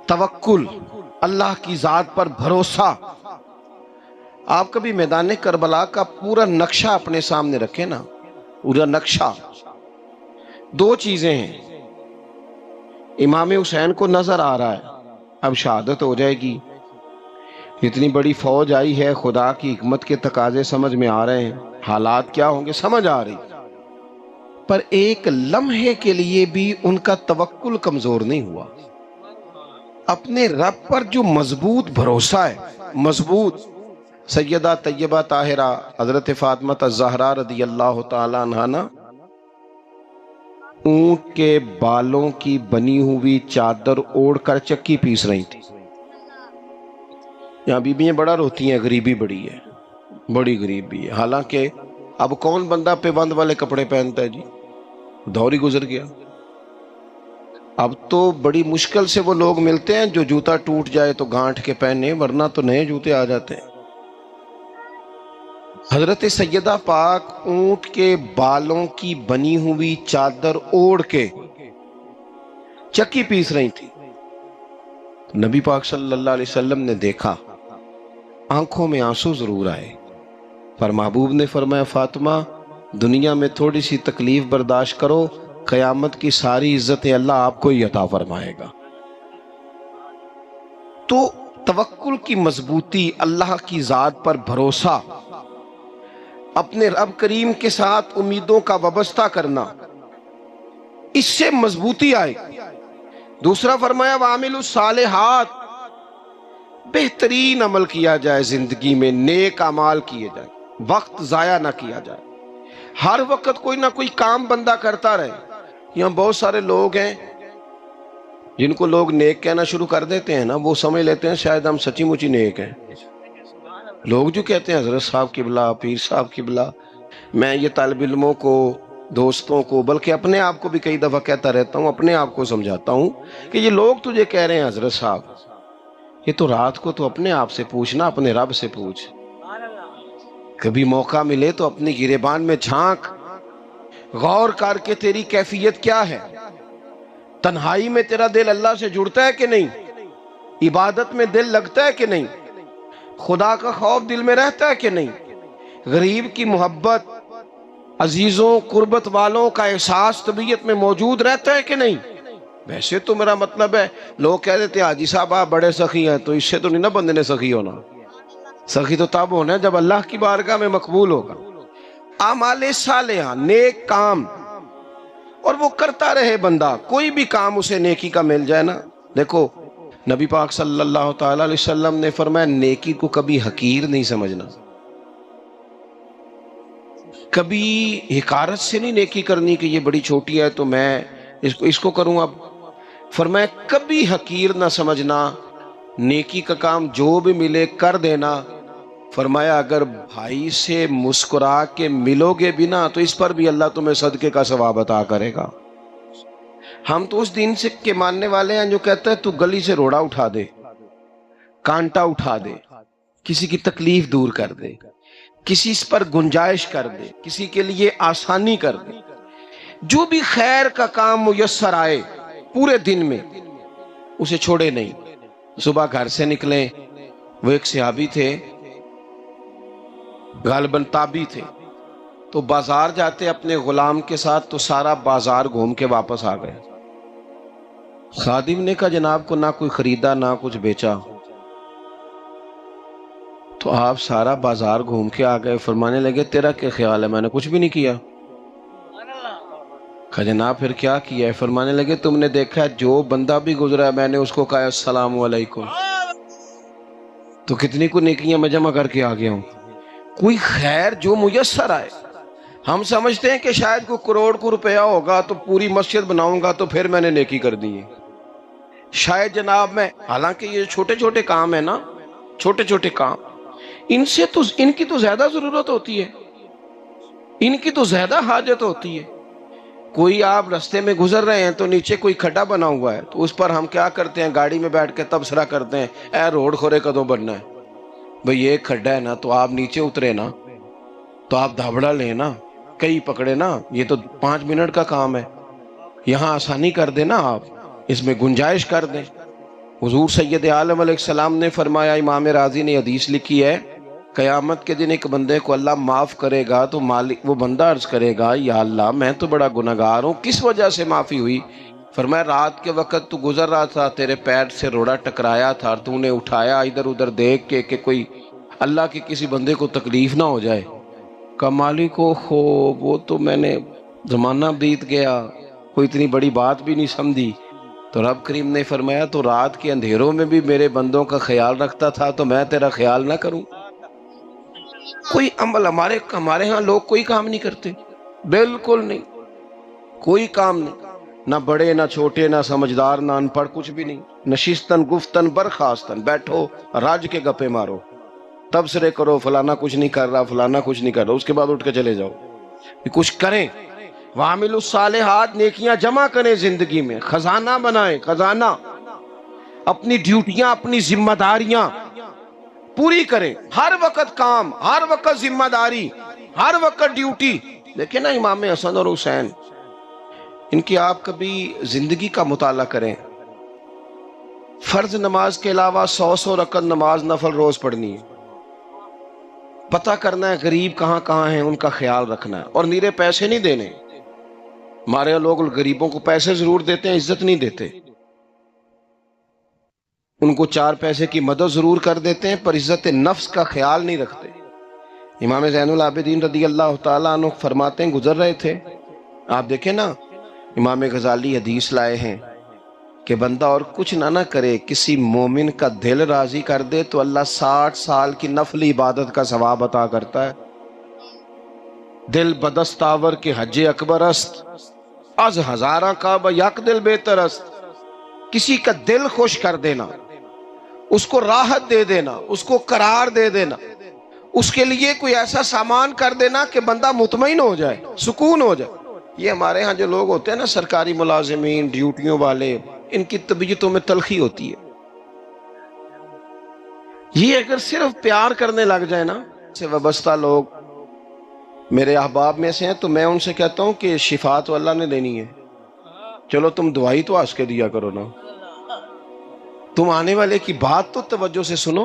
توکل، اللہ کی ذات پر بھروسہ. آپ کبھی میدان کربلا کا پورا نقشہ اپنے سامنے رکھیں نا، پورا نقشہ. دو چیزیں ہیں، امام حسین کو نظر آ رہا ہے اب شہادت ہو جائے گی، اتنی بڑی فوج آئی ہے، خدا کی حکمت کے تقاضے سمجھ میں آ رہے ہیں، حالات کیا ہوں گے سمجھ آ رہی، پر ایک لمحے کے لیے بھی ان کا توکل کمزور نہیں ہوا. اپنے رب پر جو مضبوط بھروسہ ہے، مضبوط. سیدہ طیبہ طاہرہ حضرت فاطمہ الزہرا رضی اللہ تعالی عنہا نا اونٹ کے بالوں کی بنی ہوئی چادر اوڑھ کر چکی پیس رہی تھی. یہاں بیویاں بڑا روتی ہیں، غریبی بڑی ہے، بڑی غریبی ہے. حالانکہ اب کون بندہ پیبند والے کپڑے پہنتا ہے جی، دور ہی گزر گیا. اب تو بڑی مشکل سے وہ لوگ ملتے ہیں جو جوتا ٹوٹ جائے تو گانٹھ کے پہنے، ورنہ تو نئے جوتے آ جاتے ہیں. حضرت سیدہ پاک اونٹ کے بالوں کی بنی ہوئی چادر اوڑھ کے چکی پیس رہی تھی. نبی پاک صلی اللہ علیہ وسلم نے دیکھا، آنکھوں میں آنسو ضرور آئے، پر محبوب نے فرمایا فاطمہ دنیا میں تھوڑی سی تکلیف برداشت کرو، قیامت کی ساری عزتیں اللہ آپ کو ہی عطا فرمائے گا. تو توکل کی مضبوطی، اللہ کی ذات پر بھروسہ، اپنے رب کریم کے ساتھ امیدوں کا وابستہ کرنا، اس سے مضبوطی آئے. دوسرا فرمایا وَعَمِلُوا الصَّالِحَاتِ، بہترین عمل کیا جائے زندگی میں، نیک اعمال کیے جائے، وقت ضائع نہ کیا جائے، ہر وقت کوئی نہ کوئی کام بندہ کرتا رہے. یہاں بہت سارے لوگ ہیں جن کو لوگ نیک کہنا شروع کر دیتے ہیں نا، وہ سمجھ لیتے ہیں شاید ہم سچی مچی نیک ہیں. لوگ جو کہتے ہیں حضرت صاحب قبلہ، پیر صاحب قبلہ، میں یہ طالب علموں کو، دوستوں کو، بلکہ اپنے آپ کو بھی کئی دفعہ کہتا رہتا ہوں، اپنے آپ کو سمجھاتا ہوں کہ یہ لوگ تجھے کہہ رہے ہیں حضرت صاحب، یہ تو رات کو تو اپنے آپ سے پوچھنا، اپنے رب سے پوچھ. کبھی موقع ملے تو اپنی گریبان میں جھانک، غور کر کے تیری کیفیت کیا ہے. تنہائی میں تیرا دل اللہ سے جڑتا ہے کہ نہیں؟ عبادت میں دل لگتا ہے کہ نہیں؟ خدا کا خوف دل میں رہتا ہے کہ نہیں؟ غریب کی محبت، عزیزوں قربت والوں کا احساس طبیعت میں موجود رہتا ہے کہ نہیں؟ ویسے تو میرا مطلب ہے، لوگ کہہ دیتے ہیں حاجی صاحب آپ بڑے سخی ہیں، تو اس سے تو نہیں نا بندے نے سخی ہونا۔ سخی تو تب ہونا ہے جب اللہ کی بارگاہ میں مقبول ہوگا۔ اعمال صالحہ، نیک کام، اور وہ کرتا رہے بندہ، کوئی بھی کام اسے نیکی کا مل جائے نا۔ دیکھو نبی پاک صلی اللہ تعالی علیہ وسلم نے فرمایا نیکی کو کبھی حقیر نہیں سمجھنا، کبھی حقارت سے نہیں نیکی کرنی کہ یہ بڑی چھوٹی ہے تو میں اس کو کروں۔ اب فرمایا کبھی حقیر نہ سمجھنا، نیکی کا کام جو بھی ملے کر دینا۔ فرمایا اگر بھائی سے مسکرا کے ملو گے بھی نا تو اس پر بھی اللہ تمہیں صدقے کا ثواب عطا کرے گا۔ ہم تو اس دین سے کے ماننے والے ہیں جو کہتا ہے تو گلی سے روڑا اٹھا دے، کانٹا اٹھا دے، کسی کی تکلیف دور کر دے، کسی اس پر گنجائش کر دے، کسی کے لیے آسانی کر دے، جو بھی خیر کا کام میسر آئے پورے دن میں اسے چھوڑے نہیں۔ صبح گھر سے نکلیں، وہ ایک صحابی تھے، غالباً تابعی تھے، تو بازار جاتے اپنے غلام کے ساتھ تو سارا بازار گھوم کے واپس آ گئے۔ خادم نے کہا جناب کو نہ کوئی خریدا نہ کچھ بیچا، تو آپ سارا بازار گھوم کے آ گئے۔ فرمانے لگے تیرا کیا خیال ہے؟ میں نے کچھ بھی نہیں کیا۔ کہا جناب پھر کیا کیا ہے؟ فرمانے لگے تم نے دیکھا ہے جو بندہ بھی گزرا ہے میں نے اس کو کہا السلام علیکم، تو کتنی کو نیکیاں میں جمع کر کے آ گیا ہوں۔ کوئی خیر جو میسر آئے، ہم سمجھتے ہیں کہ شاید کوئی کروڑ کو روپیہ ہوگا تو پوری مسجد بناؤں گا تو پھر میں نے نیکی کر دی ہے، شاید جناب میں، حالانکہ یہ چھوٹے چھوٹے کام ہیں نا، چھوٹے چھوٹے کام، ان کی تو زیادہ ضرورت ہوتی ہے، ان کی تو زیادہ حاجت ہوتی ہے۔ کوئی آپ رستے میں گزر رہے ہیں تو نیچے کوئی کھڈا بنا ہوا ہے تو اس پر ہم کیا کرتے ہیں؟ گاڑی میں بیٹھ کے تبصرہ کرتے ہیں اے روڈ کھورے کدوں بننا ہے؟ بھئی یہ کھڈا ہے نا تو آپ نیچے اترے نا، تو آپ دھابڑا لیں نا، کئی پکڑے نا، یہ تو 5 منٹ کا کام ہے، یہاں آسانی کر دیں نا، آپ اس میں گنجائش کر دیں۔ حضور سید عالم علیہ السلام نے فرمایا، امام راضی نے حدیث لکھی ہے، قیامت کے دن ایک بندے کو اللہ معاف کرے گا تو مالک وہ بندہ عرض کرے گا یا اللہ میں تو بڑا گنہگار ہوں، کس وجہ سے معافی ہوئی؟ فرمایا رات کے وقت تو گزر رہا تھا، تیرے پیر سے روڑا ٹکرایا تھا اور تو نے اٹھایا ادھر ادھر دیکھ کے کہ کوئی اللہ کے کسی بندے کو تکلیف نہ ہو جائے۔ کہ مالک ہو وہ تو میں نے زمانہ بیت گیا، کوئی اتنی بڑی بات بھی نہیں سمجھی۔ تو رب کریم نے فرمایا تو رات کے اندھیروں میں بھی میرے بندوں کا خیال رکھتا تھا تو میں تیرا خیال نہ کروں؟ کوئی عمل ہمارے ہاں لوگ کوئی کام نہیں کرتے، بالکل نہیں، کوئی کام نہیں، نہ بڑے نہ چھوٹے نہ سمجھدار نہ ان پڑھ، کچھ بھی نہیں، نشستن گفتن برخاستن، بیٹھو راج کے گپے مارو، تبصرے کرو فلانا کچھ نہیں کر رہا فلانا کچھ نہیں کر رہا، اس کے بعد اٹھ کے چلے جاؤ۔ کچھ کریں، وَعَمِلُوا الصَّالِحَاتِ، نیکیاں جمع کریں زندگی میں، خزانہ بنائیں، خزانہ، اپنی ڈیوٹیاں اپنی ذمہ داریاں پوری کریں، ہر وقت کام، ہر وقت ذمہ داری، ہر وقت ڈیوٹی۔ دیکھیں نا امام حسن اور حسین، ان کی آپ کبھی زندگی کا مطالعہ کریں، فرض نماز کے علاوہ 100 رکعت نماز نفل روز پڑھنی ہے، پتہ کرنا ہے غریب کہاں کہاں ہیں، ان کا خیال رکھنا ہے، اور نیرے پیسے نہیں دینے۔ ہمارے لوگ غریبوں کو پیسے ضرور دیتے ہیں، عزت نہیں دیتے، ان کو 4 پیسے کی مدد ضرور کر دیتے ہیں پر عزت نفس کا خیال نہیں رکھتے۔ امام زین العابدین رضی اللہ تعالیٰ عنہ فرماتے ہیں گزر رہے تھے، آپ دیکھیں نا امام غزالی حدیث لائے ہیں کہ بندہ اور کچھ نہ کرے، کسی مومن کا دل راضی کر دے تو اللہ 60 سال کی نفلی عبادت کا ثواب عطا کرتا ہے۔ دل بدست آور کے حج اکبر است، از ہزارہ کعبہ یک دل بہتر است۔ کسی کا دل خوش کر دینا، اس کو راحت دے دینا، اس کو قرار دے دینا، اس کے لیے کوئی ایسا سامان کر دینا کہ بندہ مطمئن ہو جائے، سکون ہو جائے۔ یہ ہمارے ہاں جو لوگ ہوتے ہیں نا سرکاری ملازمین، ڈیوٹیوں والے، ان کی طبیعتوں میں تلخی ہوتی ہے۔ یہ اگر صرف پیار کرنے لگ جائے نا، سے وابستہ لوگ میرے احباب میں سے ہیں تو میں ان سے کہتا ہوں کہ شفا تو اللہ نے دینی ہے، چلو تم دعائی تو ہنس کے دیا کرو نا، تم آنے والے کی بات تو توجہ سے سنو۔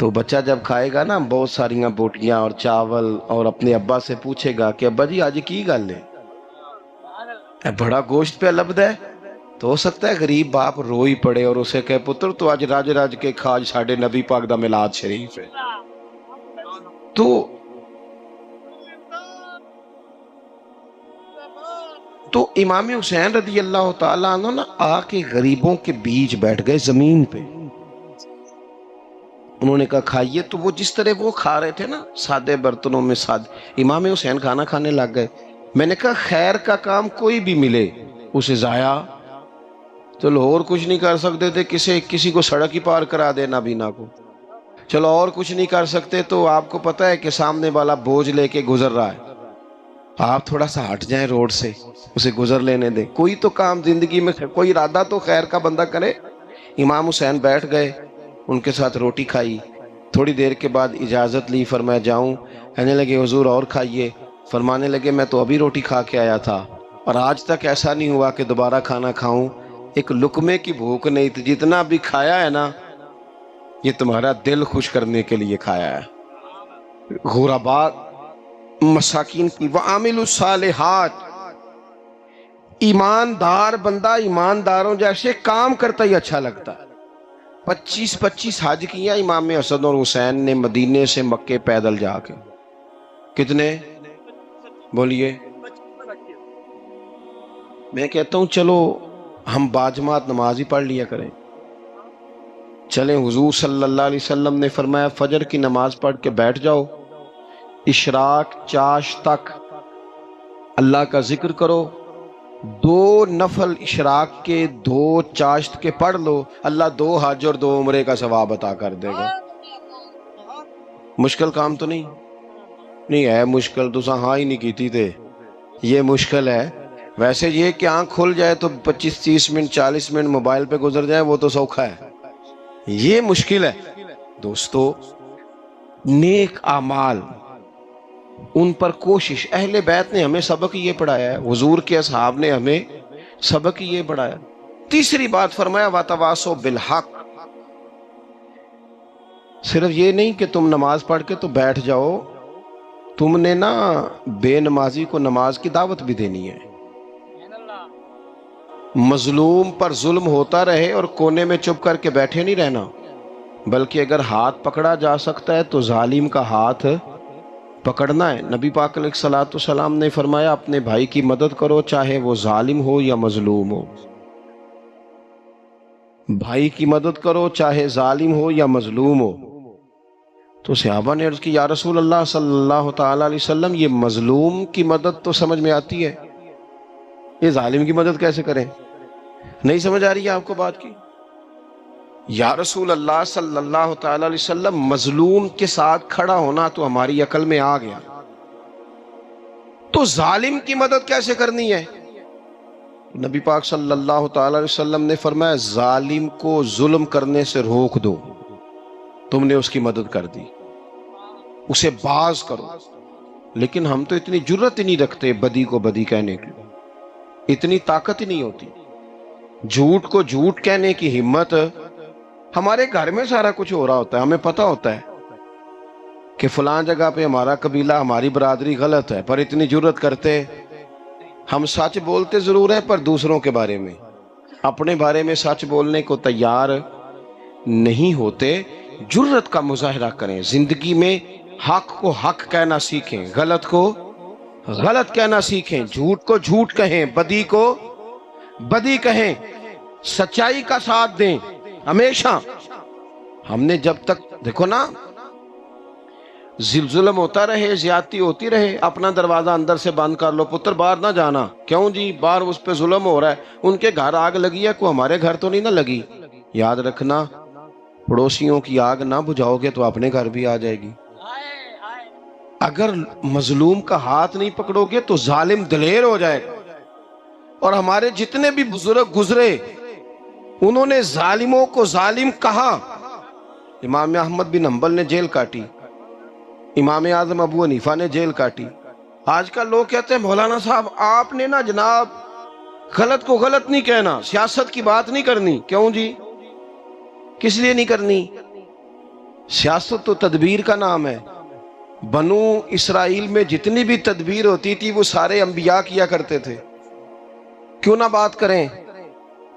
تو بچہ جب کھائے گا نا بہت ساری بوٹیاں اور چاول اور اپنے ابا سے پوچھے گا کہ ابا جی آج کی گل ہے، بڑا گوشت پہ لبد ہے، تو ہو سکتا ہے غریب باپ روئی پڑے اور اسے کہے پتر تو آج راج راج کے کھاج ساڑھے نبی پاک دا میلاد شریف ہے۔ تو امام حسین رضی اللہ تعالیٰ عنہ نا آ کے غریبوں کے بیچ بیٹھ گئے زمین پہ، انہوں نے کہا کھائیے، تو وہ جس طرح وہ کھا رہے تھے نا سادے برتنوں میں امام حسین کھانا کھانے لگ گئے۔ میں نے کہا خیر کا کام کوئی بھی ملے اسے ضائع، چلو اور کچھ نہیں کر سکتے تھے کسی کو سڑک ہی پار کرا دے نابینا کو، چلو اور کچھ نہیں کر سکتے تو آپ کو پتا ہے کہ سامنے والا بوجھ لے کے گزر رہا ہے، آپ تھوڑا سا ہٹ جائیں روڈ سے، اسے گزر لینے دیں، کوئی تو کام زندگی میں کوئی ارادہ تو خیر کا بندہ کرے۔ امام حسین بیٹھ گئے، ان کے ساتھ روٹی کھائی، تھوڑی دیر کے بعد اجازت لی، فرمایا جاؤں؟ کہنے لگے حضور اور کھائیے، فرمانے لگے میں تو ابھی روٹی کھا کے آیا تھا اور آج تک ایسا نہیں ہوا کہ دوبارہ کھانا کھاؤں، ایک لقمے کی بھوک نہیں تھی، جتنا بھی کھایا ہے نا یہ تمہارا دل خوش کرنے کے لیے کھایا ہے۔ غرباء مساکین کی وعامل الصالحات، ایماندار بندہ ایمانداروں جیسے کام کرتا ہی اچھا لگتا ہے۔ 25 حج کیا امام حسن اور حسین نے مدینے سے مکے پیدل جا کے، کتنے بولیے؟ میں کہتا ہوں چلو ہم باجماعت نماز ہی پڑھ لیا کریں، چلیں حضور صلی اللہ علیہ وسلم نے فرمایا فجر کی نماز پڑھ کے بیٹھ جاؤ، اشراق چاش تک اللہ کا ذکر کرو، 2 نفل اشراق کے 2 چاشت کے پڑھ لو، اللہ 2 حج اور 2 عمرے کا ثواب عطا کر دے گا۔ مشکل کام تو نہیں ہے، مشکل تو ہاں ہی نہیں کیتی تھے، یہ مشکل ہے۔ ویسے یہ کہ آنکھ کھل جائے تو 25-30 منٹ 40 منٹ موبائل پہ گزر جائے وہ تو سوکھا ہے، یہ مشکل ہے۔ دوستو نیک اعمال ان پر کوشش، اہل بیت نے ہمیں سبق یہ پڑھایا ہے، حضور کے اصحاب نے ہمیں سبق یہ پڑھایا۔ تیسری بات فرمایا وَتَوَاصَوْا بِالْحَقِّ، صرف یہ نہیں کہ تم نماز پڑھ کے تو بیٹھ جاؤ، تم نے نا بے نمازی کو نماز کی دعوت بھی دینی ہے۔ مظلوم پر ظلم ہوتا رہے اور کونے میں چپ کر کے بیٹھے نہیں رہنا، بلکہ اگر ہاتھ پکڑا جا سکتا ہے تو ظالم کا ہاتھ پکڑنا ہے۔ نبی پاک علیہ الصلوۃ والسلام نے فرمایا اپنے بھائی کی مدد کرو چاہے وہ ظالم ہو یا مظلوم ہو، بھائی کی مدد کرو چاہے ظالم ہو یا مظلوم ہو۔ تو صحابہ نے عرض کی یا رسول اللہ صلی اللہ تعالی علیہ وسلم یہ مظلوم کی مدد تو سمجھ میں آتی ہے، یہ ظالم کی مدد کیسے کریں؟ نہیں سمجھ آ رہی ہے آپ کو بات کی؟ یا رسول اللہ صلی اللہ تعالی علیہ وسلم مظلوم کے ساتھ کھڑا ہونا تو ہماری عقل میں آ گیا، تو ظالم کی مدد کیسے کرنی ہے؟ نبی پاک صلی اللہ تعالی علیہ وسلم نے فرمایا ظالم کو ظلم کرنے سے روک دو، تم نے اس کی مدد کر دی، اسے باز کرو۔ لیکن ہم تو اتنی جرت ہی نہیں رکھتے بدی کو بدی کہنے کی، اتنی طاقت ہی نہیں ہوتی، جھوٹ کو جھوٹ کہنے کی ہمت۔ ہمارے گھر میں سارا کچھ ہو رہا ہوتا ہے، ہمیں پتہ ہوتا ہے کہ فلاں جگہ پہ ہمارا قبیلہ ہماری برادری غلط ہے، پر اتنی جرت کرتے، ہم سچ بولتے ضرور ہیں پر دوسروں کے بارے میں، اپنے بارے میں سچ بولنے کو تیار نہیں ہوتے۔ جرت کا مظاہرہ کریں، زندگی میں حق کو حق کہنا سیکھیں، غلط کو غلط کہنا سیکھیں، جھوٹ کو جھوٹ کہیں، بدی کو بدی کہیں، سچائی کا ساتھ دیں ہمیشہ۔ ہم نے جب تک دیکھو نا ظلم ہوتا رہے، زیادتی ہوتی رہے، اپنا دروازہ اندر سے بند کر لو، پتر باہر نہ جانا، کیوں جی باہر اس پہ ظلم ہو رہا ہے، ان کے گھر آگ لگی ہے، کوئی ہمارے گھر تو نہیں نہ لگی۔ یاد رکھنا پڑوسیوں کی آگ نہ بجھاؤ گے تو اپنے گھر بھی آ جائے گی۔ اگر مظلوم کا ہاتھ نہیں پکڑو گے تو ظالم دلیر ہو جائے گا۔ اور ہمارے جتنے بھی بزرگ گزرے انہوں نے ظالموں کو ظالم کہا۔ امام احمد بن حنبل نے جیل کاٹی، امام اعظم ابو حنیفہ نے جیل کاٹی۔ آج کل لوگ کہتے ہیں مولانا صاحب آپ نے نا جناب غلط کو غلط نہیں کہنا، سیاست کی بات نہیں کرنی، کیوں جی کس لیے نہیں کرنی؟ سیاست تو تدبیر کا نام ہے. بنو اسرائیل میں جتنی بھی تدبیر ہوتی تھی وہ سارے انبیاء کیا کرتے تھے. کیوں نہ بات کریں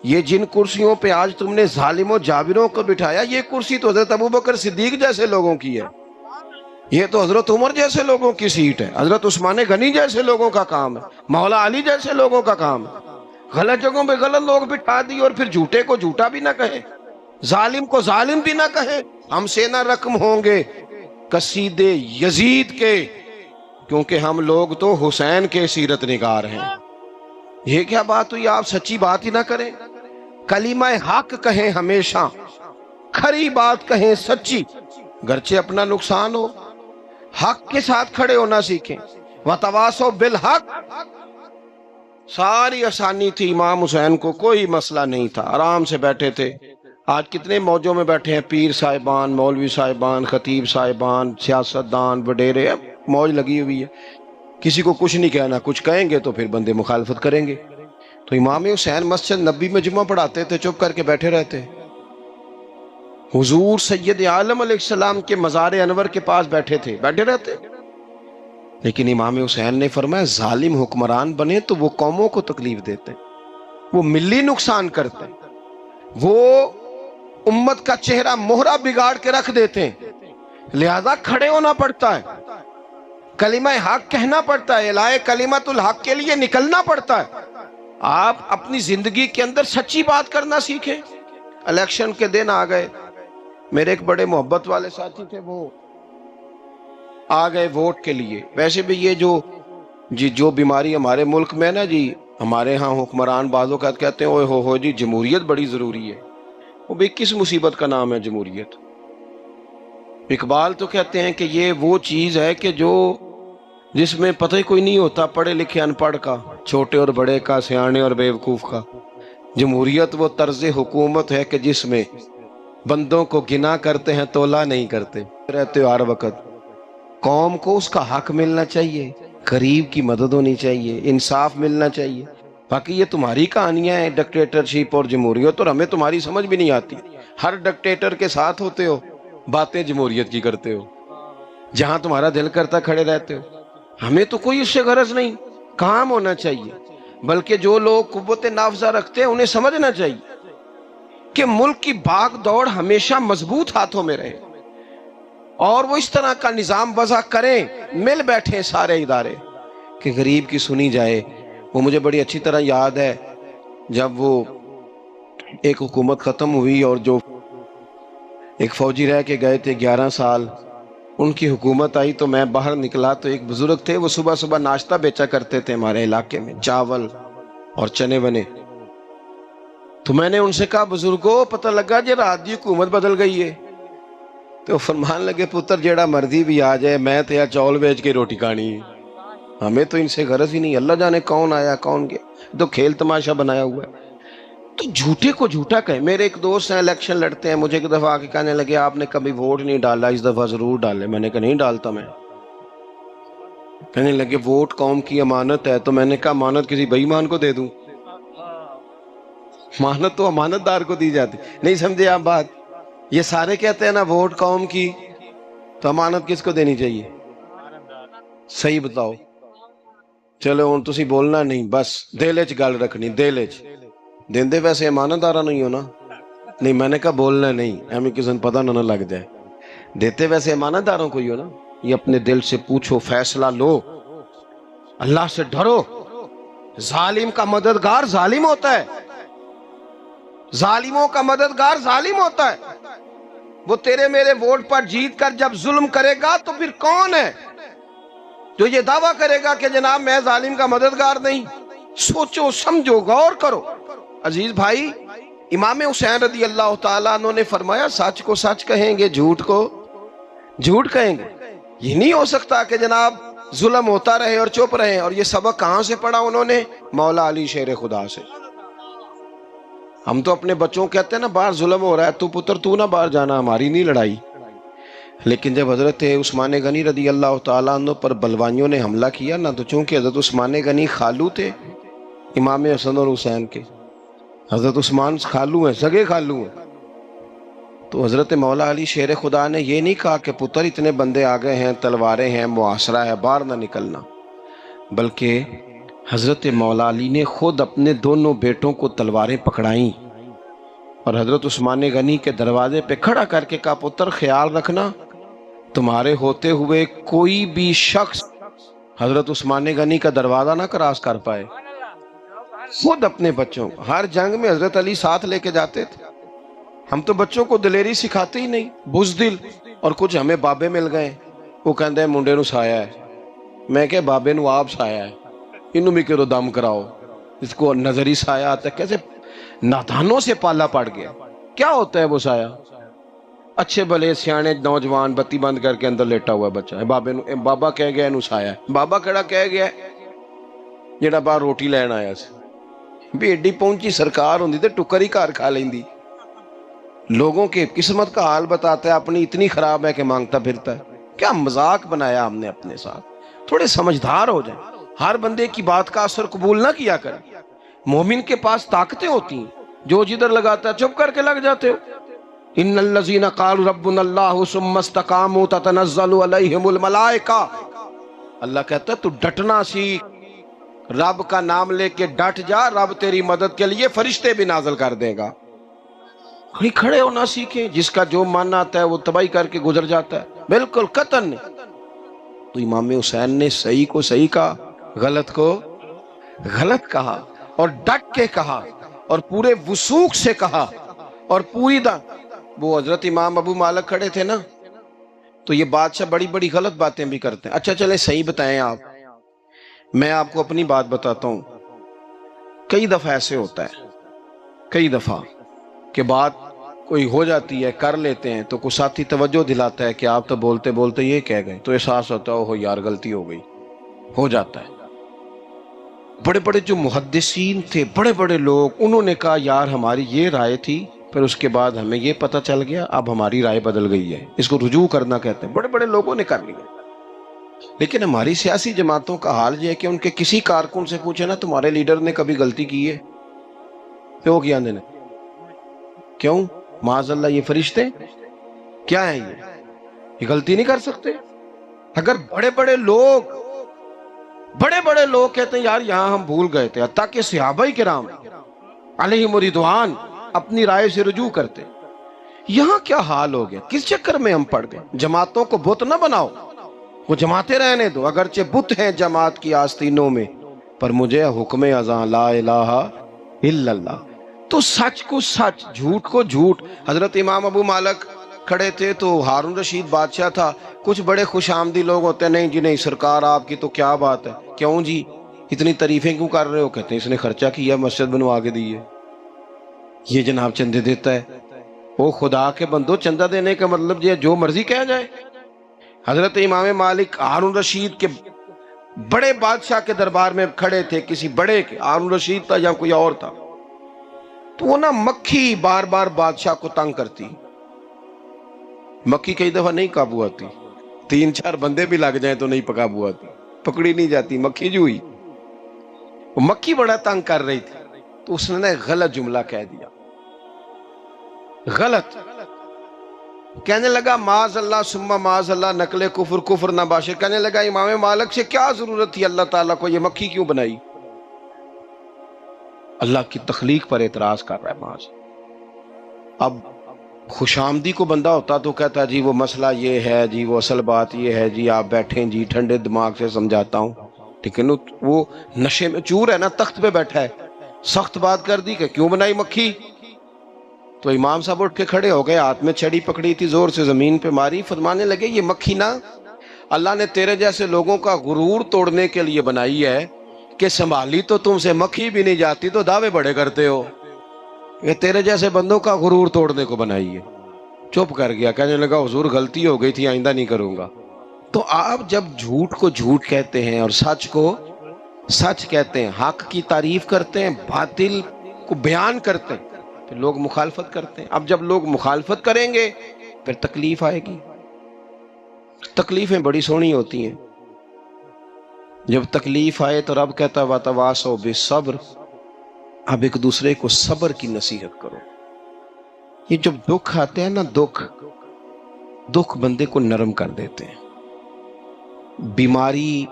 یہ جن کرسیوں پہ آج تم نے ظالم و جابروں کو بٹھایا، یہ کرسی تو حضرت ابوبکر صدیق جیسے لوگوں کی ہے، یہ تو حضرت عمر جیسے لوگوں کی سیٹ ہے، حضرت عثمان غنی جیسے لوگوں کا کام ہے، مولا علی جیسے لوگوں کا کام ہے. غلط جگہوں پہ غلط لوگ بٹھا دی اور پھر جھوٹے کو جھوٹا بھی نہ کہیں، ظالم کو ظالم بھی نہ کہیں. ہم سے نہ رقم ہوں گے قصید یزید کے، کیونکہ ہم لوگ تو حسین کے سیرت نگار ہیں. یہ کیا بات ہوئی؟ آپ سچی بات ہی نہ کریں، کلمہ حق کہیں، ہمیشہ کھری بات کہیں، سچی، گرچہ اپنا نقصان ہو. حق کے ساتھ کھڑے ہونا سیکھیں. وَتَوَاصَوْا بِالْحَقِّ. ساری آسانی تھی، امام حسین کو کوئی مسئلہ نہیں تھا، آرام سے بیٹھے تھے. آج کتنے موجوں میں بیٹھے ہیں، پیر صاحبان، مولوی صاحبان، خطیب صاحبان، سیاستدان، وڈیرے، موج لگی ہوئی ہے. کسی کو کچھ نہیں کہنا، کچھ کہیں گے تو پھر بندے مخالفت کریں گے. تو امام حسین مسجد نبی میں جمعہ پڑھاتے تھے، چپ کر کے بیٹھے رہتے. حضور سید عالم علیہ السلام کے مزار انور کے پاس بیٹھے تھے، بیٹھے رہتے. لیکن امام حسین نے فرمایا ظالم حکمران بنے تو وہ قوموں کو تکلیف دیتے ہیں، وہ ملی نقصان کرتے ہیں، وہ امت کا چہرہ مہرہ بگاڑ کے رکھ دیتے ہیں. لہذا کھڑے ہونا پڑتا ہے، کلمہ حق کہنا پڑتا ہے، الہے کلمت الحق کے لیے نکلنا پڑتا ہے. آپ اپنی زندگی کے اندر سچی بات کرنا سیکھیں. الیکشن کے دن آ گئے، میرے ایک بڑے محبت والے ساتھی تھے، وہ آ گئے ووٹ کے لیے. ویسے بھی یہ جو بیماری ہمارے ملک میں نا جی، ہمارے ہاں حکمران بعضوں کا کہتے ہیں اوے ہو جی جمہوریت بڑی ضروری ہے. وہ بھی کس مصیبت کا نام ہے جمہوریت؟ اقبال تو کہتے ہیں کہ یہ وہ چیز ہے کہ جس میں پتہ ہی کوئی نہیں ہوتا پڑھے لکھے ان پڑھ کا، چھوٹے اور بڑے کا، سیانے اور بیوقوف کا. جمہوریت وہ طرز حکومت ہے کہ جس میں بندوں کو گنا کرتے ہیں، تولا نہیں کرتے رہتے ہو ہر وقت. قوم کو اس کا حق ملنا چاہیے، غریب کی مدد ہونی چاہیے، انصاف ملنا چاہیے. باقی یہ تمہاری کہانیاں ہیں ڈکٹیٹرشپ اور جمہوریت، اور ہمیں تمہاری سمجھ بھی نہیں آتی. ہر ڈکٹیٹر کے ساتھ ہوتے ہو، باتیں جمہوریت کی کرتے ہو، جہاں تمہارا دل کرتا کھڑے رہتے ہو. ہمیں تو کوئی اس سے غرض نہیں، کام ہونا چاہیے. بلکہ جو لوگ قوت نافذہ رکھتے ہیں انہیں سمجھنا چاہیے کہ ملک کی بھاگ دوڑ ہمیشہ مضبوط ہاتھوں میں رہے، اور وہ اس طرح کا نظام وضع کریں، مل بیٹھیں سارے ادارے کہ غریب کی سنی جائے. وہ مجھے بڑی اچھی طرح یاد ہے جب وہ ایک حکومت ختم ہوئی اور جو ایک فوجی رہ کے گئے تھے 11 سال، ان کی حکومت آئی تو میں باہر نکلا تو ایک بزرگ تھے، وہ صبح صبح ناشتہ بیچا کرتے تھے ہمارے علاقے میں، چاول اور چنے بنے. تو میں نے ان سے کہا بزرگوں پتہ لگا جی رات دی حکومت بدل گئی ہے. تو فرمان لگے پتر جیڑا مرضی بھی آ جائے، میں تو یا چاول بیچ کے روٹی کھانی ہے، ہمیں تو ان سے غرض ہی نہیں. اللہ جانے کون آیا کون گیا، تو کھیل تماشا بنایا ہوا ہے. تو جھوٹے کو جھوٹا کہیں. میرے ایک دوست ہیں الیکشن لڑتے ہیں، مجھے ایک دفعہ آ کے کہنے لگے آپ نے کبھی ووٹ نہیں ڈالا، اس دفعہ ضرور ڈالے. میں نے کہا نہیں ڈالتا میں. کہنے لگے ووٹ قوم کی امانت ہے. تو میں نے کہا امانت کسی بے ایمان کو دے دوں؟ امانت تو امانت دار کو دی جاتی. نہیں سمجھے آپ بات؟ یہ سارے کہتے ہیں نا ووٹ قوم کی، تو امانت کس کو دینی چاہیے؟ صحیح بتاؤ. چلو ہوں تسی بولنا نہیں، بس دل چ گل رکھنی، دل چ دیندے ویسے امانت دارا نہیں ہو نا. نہیں میں نے کہا بولنا نہیں، ہمیں کسی نے پتہ نہ لگ جائے. دیتے ویسے امانت داروں کو ہی ہو نا. یہ اپنے دل سے پوچھو، فیصلہ لو، اللہ سے ڈرو. ظالم کا مددگار ظالم ہوتا ہے، ظالموں کا مددگار ظالم ہوتا ہے. وہ تیرے میرے ووٹ پر جیت کر جب ظلم کرے گا تو پھر کون ہے جو یہ دعویٰ کرے گا کہ جناب میں ظالم کا مددگار نہیں؟ سوچو سمجھو غور کرو. عزیز بھائی، امام حسین رضی اللہ تعالیٰ عنہ نے فرمایا سچ کو سچ کہیں گے، جھوٹ کو جھوٹ کہیں گے. یہ نہیں ہو سکتا کہ جناب ظلم ہوتا رہے اور چپ رہے. اور یہ سبق کہاں سے پڑھا انہوں نے؟ مولا علی شیر خدا سے. ہم تو اپنے بچوں کہتے ہیں نا باہر ظلم ہو رہا ہے، تو پتر تو نہ باہر جانا، ہماری نہیں لڑائی. لیکن جب حضرت عثمان غنی رضی اللہ تعالیٰ عنہ پر بلوائیوں نے حملہ کیا نا، تو چونکہ حضرت عثمان غنی خالو تھے امام حسن اور حسین کے، حضرت عثمان خالو ہیں، سگے خالو ہیں، تو حضرت مولا علی شیر خدا نے یہ نہیں کہا کہ پتر اتنے بندے آ گئے ہیں، تلواریں ہیں، محاصرہ ہے، باہر نہ نکلنا، بلکہ حضرت مولا علی نے خود اپنے دونوں بیٹوں کو تلواریں پکڑائیں اور حضرت عثمان غنی کے دروازے پہ کھڑا کر کے کہا پتر خیال رکھنا تمہارے ہوتے ہوئے کوئی بھی شخص حضرت عثمان غنی کا دروازہ نہ کراس کر پائے۔ خود اپنے بچوں کو ہر جنگ میں حضرت علی ساتھ لے کے جاتے تھے۔ ہم تو بچوں کو دلیری سکھاتے ہی نہیں، بزدل، اور کچھ ہمیں بابے مل گئے، وہ کہندے ہیں منڈے نو سایا ہے، میں کہ بابے نو آپ سایا ہے، انہوں بھی کرو دم کراؤ، اس کو نظری سایہ آتا ہے۔ کیسے نادانوں سے پالا پڑ گیا۔ کیا ہوتا ہے وہ سایہ؟ اچھے بھلے سیانے نوجوان بتی بند کر کے اندر لیٹا ہوا ہے بچہ ہے، بابا کہہ گیا انہوں سایہ ہے۔ بابا کہڑا کہہ گیا جڑا باہر روٹی لین آیا سی، بھی ایڈی پہنچی سرکار ہوندی تے ٹکر ہی گھر کھا لیندی۔ لوگوں کے قسمت کا حال بتاتا ہے، اپنی اتنی خراب ہے کہ مانگتا پھرتا ہے۔ کیا مذاق بنایا ہم نے اپنے ساتھ۔ تھوڑے سمجھدار ہو جائیں، ہر بندے کی بات کا اثر قبول نہ کیا کریں۔ مومن کے پاس طاقتیں ہوتی ہیں، جو جدھر لگاتا ہے چپ کر کے لگ جاتے ہو۔ ان الذین قالوا ربنا اللہ ثم استقاموا تتنزل علیہم الملائکہ، اللہ کہتا ہے تو ڈٹنا سیکھ، رب کا نام لے کے ڈٹ جا، رب تیری مدد کے لیے فرشتے بھی نازل کر دے گا۔ کھڑے ہونا سیکھیں، جس کا جو من آتا ہے وہ تباہی کر کے گزر جاتا ہے، بالکل قطعاً نہیں۔ تو امام حسین نے صحیح کو صحیح کہا، غلط کو غلط کہا، اور ڈٹ کے کہا، اور پورے وثوق سے کہا، اور پوری وہ حضرت امام ابو مالک کھڑے تھے نا، تو یہ بادشاہ بڑی بڑی غلط باتیں بھی کرتے ہیں۔ اچھا چلیں صحیح بتائیں آپ، میں آپ کو اپنی بات بتاتا ہوں۔ کئی دفعہ ایسے ہوتا ہے، کئی دفعہ کہ بات کوئی ہو جاتی ہے، کر لیتے ہیں، تو کوئی ساتھی توجہ دلاتا ہے کہ آپ تو بولتے بولتے یہ کہہ گئے، تو احساس ہوتا ہے اوہ یار غلطی ہو گئی، ہو جاتا ہے۔ بڑے بڑے جو محدثین تھے، بڑے بڑے لوگ، انہوں نے کہا یار ہماری یہ رائے تھی، پھر اس کے بعد ہمیں یہ پتہ چل گیا، اب ہماری رائے بدل گئی ہے، اس کو رجوع کرنا کہتے ہیں۔ بڑے بڑے لوگوں نے کر لیا۔ لیکن ہماری سیاسی جماعتوں کا حال یہ ہے کہ ان کے کسی کارکن سے پوچھے نا تمہارے لیڈر نے کبھی غلطی کی ہے، تو وہ کیا نے کیوں؟ معاذ اللہ یہ فرشتے کیا ہیں، یہ غلطی نہیں کر سکتے؟ اگر بڑے بڑے لوگ کہتے ہیں یار یہاں ہم بھول گئے تھے، حتیٰ کہ صحابہ کرام علیہم رضوان اپنی رائے سے رجوع کرتے، یہاں کیا حال ہو گیا؟ کس چکر میں ہم پڑ گئے؟ جماعتوں کو بت نہ بناؤ، وہ جماعتیں رہنے دو، اگرچہ بت ہیں جماعت کی آستینوں میں، پر مجھے حکم اذاں لا الہ الا اللہ۔ تو سچ کو سچ، جھوٹ کو جھوٹ۔ حضرت امام ابو مالک کھڑے تھے تو ہارون رشید بادشاہ تھا، کچھ بڑے خوش آمدی لوگ ہوتے ہیں، نہیں جی نہیں سرکار آپ کی تو کیا بات ہے، کیوں جی اتنی تعریفیں کیوں کر رہے ہو؟ کہتے ہیں اس نے خرچہ کیا، مسجد بنوا کے دی ہے، یہ جناب چندے دیتا ہے۔ وہ خدا کے بندو، چندہ دینے کا مطلب یہ جو مرضی کہا جائے۔ حضرت امام مالک ہارون رشید کے بڑے بادشاہ کے دربار میں کھڑے تھے، کسی بڑے کے، ہارون رشید تھا یا کوئی اور تھا، تو وہ نا مکھی بار بار بادشاہ کو تنگ کرتی۔ مکھی کئی دفعہ نہیں قابو آتی، 3-4 بندے بھی لگ جائیں تو نہیں قابو آتی، پکڑی نہیں جاتی، مکھی جو ہوئی، وہ مکھی بڑا تنگ کر رہی تھی، تو اس نے غلط جملہ کہہ دیا، غلط کہنے لگا معاذ اللہ ثم معاذ اللہ، نقل کفر کفر نہ باشر۔ کہنے لگا امام مالک سے کیا ضرورت تھی اللہ تعالیٰ کو یہ مکھی کیوں بنائی؟ اللہ کی تخلیق پر اعتراض کر رہا ہے معاذ۔ اب خوش آمدی کو بندہ ہوتا تو کہتا جی وہ مسئلہ یہ ہے جی، وہ اصل بات یہ ہے جی، آپ بیٹھیں جی، ٹھنڈے دماغ سے سمجھاتا ہوں۔ لیکن وہ نشے میں چور ہے نا، تخت پہ بیٹھا ہے، سخت بات کر دی کہ کیوں بنائی مکھی؟ تو امام صاحب اٹھ کے کھڑے ہو گئے، ہاتھ میں چھڑی پکڑی تھی، زور سے زمین پہ ماری، فرمانے لگے یہ مکھی نا اللہ نے تیرے جیسے لوگوں کا غرور توڑنے کے لیے بنائی ہے کہ سنبھالی تو تم سے مکھی بھی نہیں جاتی تو دعوے بڑے کرتے ہو، یہ تیرے جیسے بندوں کا غرور توڑنے کو بنائی ہے۔ چپ کر گیا، کہنے لگا حضور غلطی ہو گئی تھی، آئندہ نہیں کروں گا۔ تو آپ جب جھوٹ کو جھوٹ کہتے ہیں اور سچ کو سچ کہتے ہیں، حق کی تعریف کرتے ہیں، باطل کو بیان کرتے ہیں، پھر لوگ مخالفت کرتے ہیں۔ اب جب لوگ مخالفت کریں گے پھر تکلیف آئے گی۔ تکلیفیں بڑی سونی ہوتی ہیں، جب تکلیف آئے تو رب کہتا وَتَوَاصَوْا بِالصَّبْرِ، اب ایک دوسرے کو صبر کی نصیحت کرو۔ یہ جب دکھ آتے ہیں نا، دکھ بندے کو نرم کر دیتے ہیں، بیماری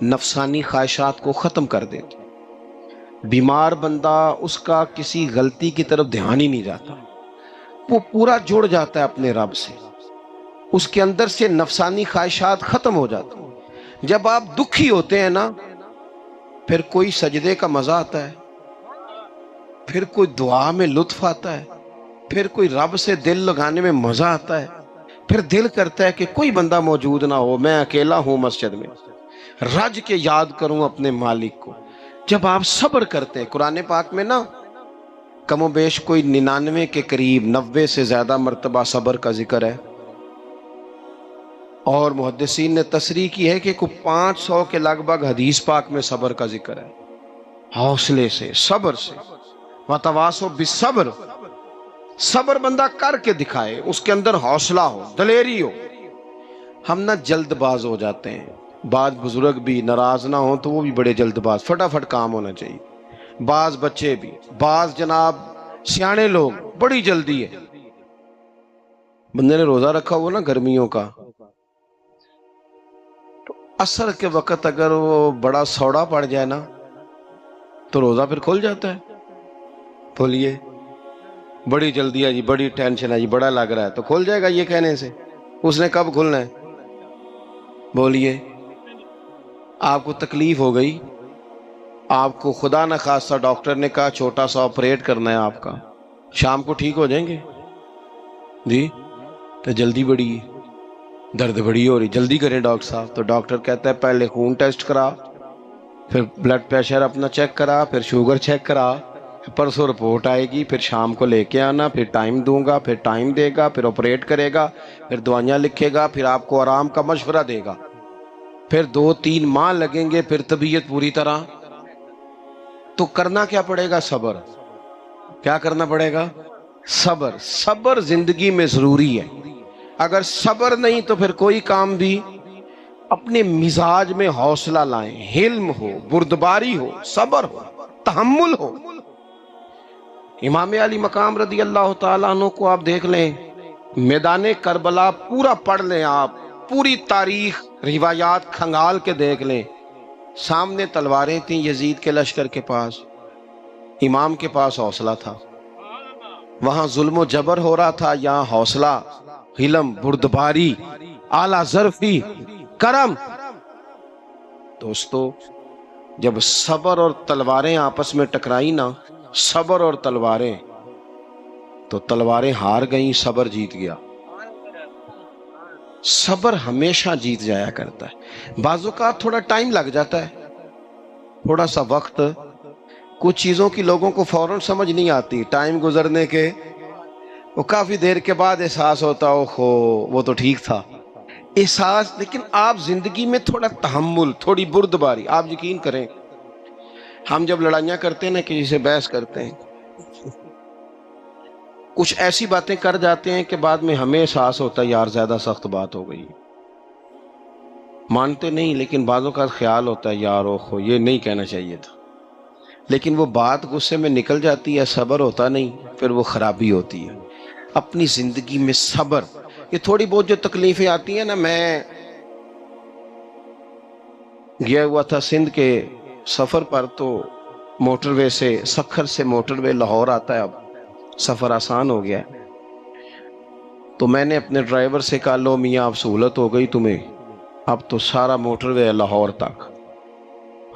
نفسانی خواہشات کو ختم کر دیتے ہیں۔ بیمار بندہ، اس کا کسی غلطی کی طرف دھیان ہی نہیں جاتا، وہ پورا جڑ جاتا ہے اپنے رب سے، اس کے اندر سے نفسانی خواہشات ختم ہو جاتی ہیں۔ جب آپ دکھی ہوتے ہیں نا، پھر کوئی سجدے کا مزہ آتا ہے، پھر کوئی دعا میں لطف آتا ہے، پھر کوئی رب سے دل لگانے میں مزہ آتا ہے، پھر دل کرتا ہے کہ کوئی بندہ موجود نہ ہو، میں اکیلا ہوں مسجد میں، رج کے یاد کروں اپنے مالک کو۔ جب آپ صبر کرتے ہیں، قرآن پاک میں نا کم و بیش کوئی 99 کے قریب، 90 سے زیادہ مرتبہ صبر کا ذکر ہے، اور محدثین نے تصریح کی ہے کہ کوئی 500 کے لگ بھگ حدیث پاک میں صبر کا ذکر ہے، حوصلے سے، صبر سے۔ وَتَوَاصَوْا بِالصَّبْرِ، صبر بندہ کر کے دکھائے، اس کے اندر حوصلہ ہو، دلیری ہو۔ ہم نہ جلد باز ہو جاتے ہیں، بعض بزرگ بھی ناراض نہ ہوں تو وہ بھی بڑے جلد باز، فٹافٹ کام ہونا چاہیے، بعض بچے بھی، بعض جناب سیانے لوگ، بڑی جلدی ہے۔ بندے نے روزہ رکھا ہوا نا گرمیوں کا، عصر کے وقت اگر وہ بڑا سوڑا پڑ جائے نا تو روزہ پھر کھل جاتا ہے۔ بولیے، بڑی جلدی ہے جی، بڑی ٹینشن ہے جی، بڑا لگ رہا ہے، تو کھل جائے گا یہ کہنے سے؟ اس نے کب کھلنا ہے؟ بولیے، آپ کو تکلیف ہو گئی، آپ کو خدا نہ خواستہ ڈاکٹر نے کہا چھوٹا سا آپریٹ کرنا ہے آپ کا، شام کو ٹھیک ہو جائیں گے جی؟ تو جلدی بڑی ہے، درد بڑی ہو رہی، جلدی کریں ڈاکٹر صاحب۔ تو ڈاکٹر کہتا ہے پہلے خون ٹیسٹ کرا، پھر بلڈ پریشر اپنا چیک کرا، پھر شوگر چیک کرا، پرسوں رپورٹ آئے گی، پھر شام کو لے کے آنا، پھر ٹائم دوں گا، پھر ٹائم دے گا، پھر آپریٹ کرے گا، پھر دوائیاں لکھے گا، پھر آپ کو آرام کا مشورہ دے گا، پھر 2-3 ماہ لگیں گے، پھر طبیعت پوری طرح۔ تو کرنا کیا پڑے گا؟ صبر۔ کیا کرنا پڑے گا؟ صبر۔ صبر زندگی میں ضروری ہے، اگر صبر نہیں تو پھر کوئی کام بھی۔ اپنے مزاج میں حوصلہ لائیں، حلم ہو، بردباری ہو، صبر ہو، تحمل ہو۔ امام علی مقام رضی اللہ تعالیٰ عنہ کو آپ دیکھ لیں، میدان کربلا پورا پڑھ لیں، آپ پوری تاریخ روایات کھنگال کے دیکھ لیں، سامنے تلواریں تھیں یزید کے لشکر کے پاس، امام کے پاس حوصلہ تھا۔ وہاں ظلم و جبر ہو رہا تھا، یہاں حوصلہ، حلم، بردباری، اعلیٰ ظرفی، کرم۔ دوستو، جب صبر اور تلواریں آپس میں ٹکرائی نا، صبر اور تلواریں، تو تلواریں ہار گئیں، صبر جیت گیا۔ صبر ہمیشہ جیت جایا کرتا ہے۔ بعض اوقات تھوڑا ٹائم لگ جاتا ہے، تھوڑا سا وقت، کچھ چیزوں کی لوگوں کو فوراً سمجھ نہیں آتی، ٹائم گزرنے کے وہ کافی دیر کے بعد احساس ہوتا ہے، اوہو وہ تو ٹھیک تھا، احساس۔ لیکن آپ زندگی میں تھوڑا تحمل، تھوڑی بردباری، آپ یقین کریں، ہم جب لڑائیاں کرتے ہیں نا، کسی سے بحث کرتے ہیں، کچھ ایسی باتیں کر جاتے ہیں کہ بعد میں ہمیں احساس ہوتا ہے یار زیادہ سخت بات ہو گئی، مانتے نہیں، لیکن بعضوں کا خیال ہوتا ہے یار اوہو یہ نہیں کہنا چاہیے تھا، لیکن وہ بات غصے میں نکل جاتی ہے، صبر ہوتا نہیں، پھر وہ خرابی ہوتی ہے۔ اپنی زندگی میں صبر، یہ تھوڑی بہت جو تکلیفیں آتی ہیں نا، میں گیا ہوا تھا سندھ کے سفر پر، تو موٹر وے سے، سکھر سے موٹر وے لاہور آتا ہے، اب سفر آسان ہو گیا ہے، تو میں نے اپنے ڈرائیور سے کہا لو میاں اب سہولت ہو گئی تمہیں، اب تو سارا موٹر وے لاہور تک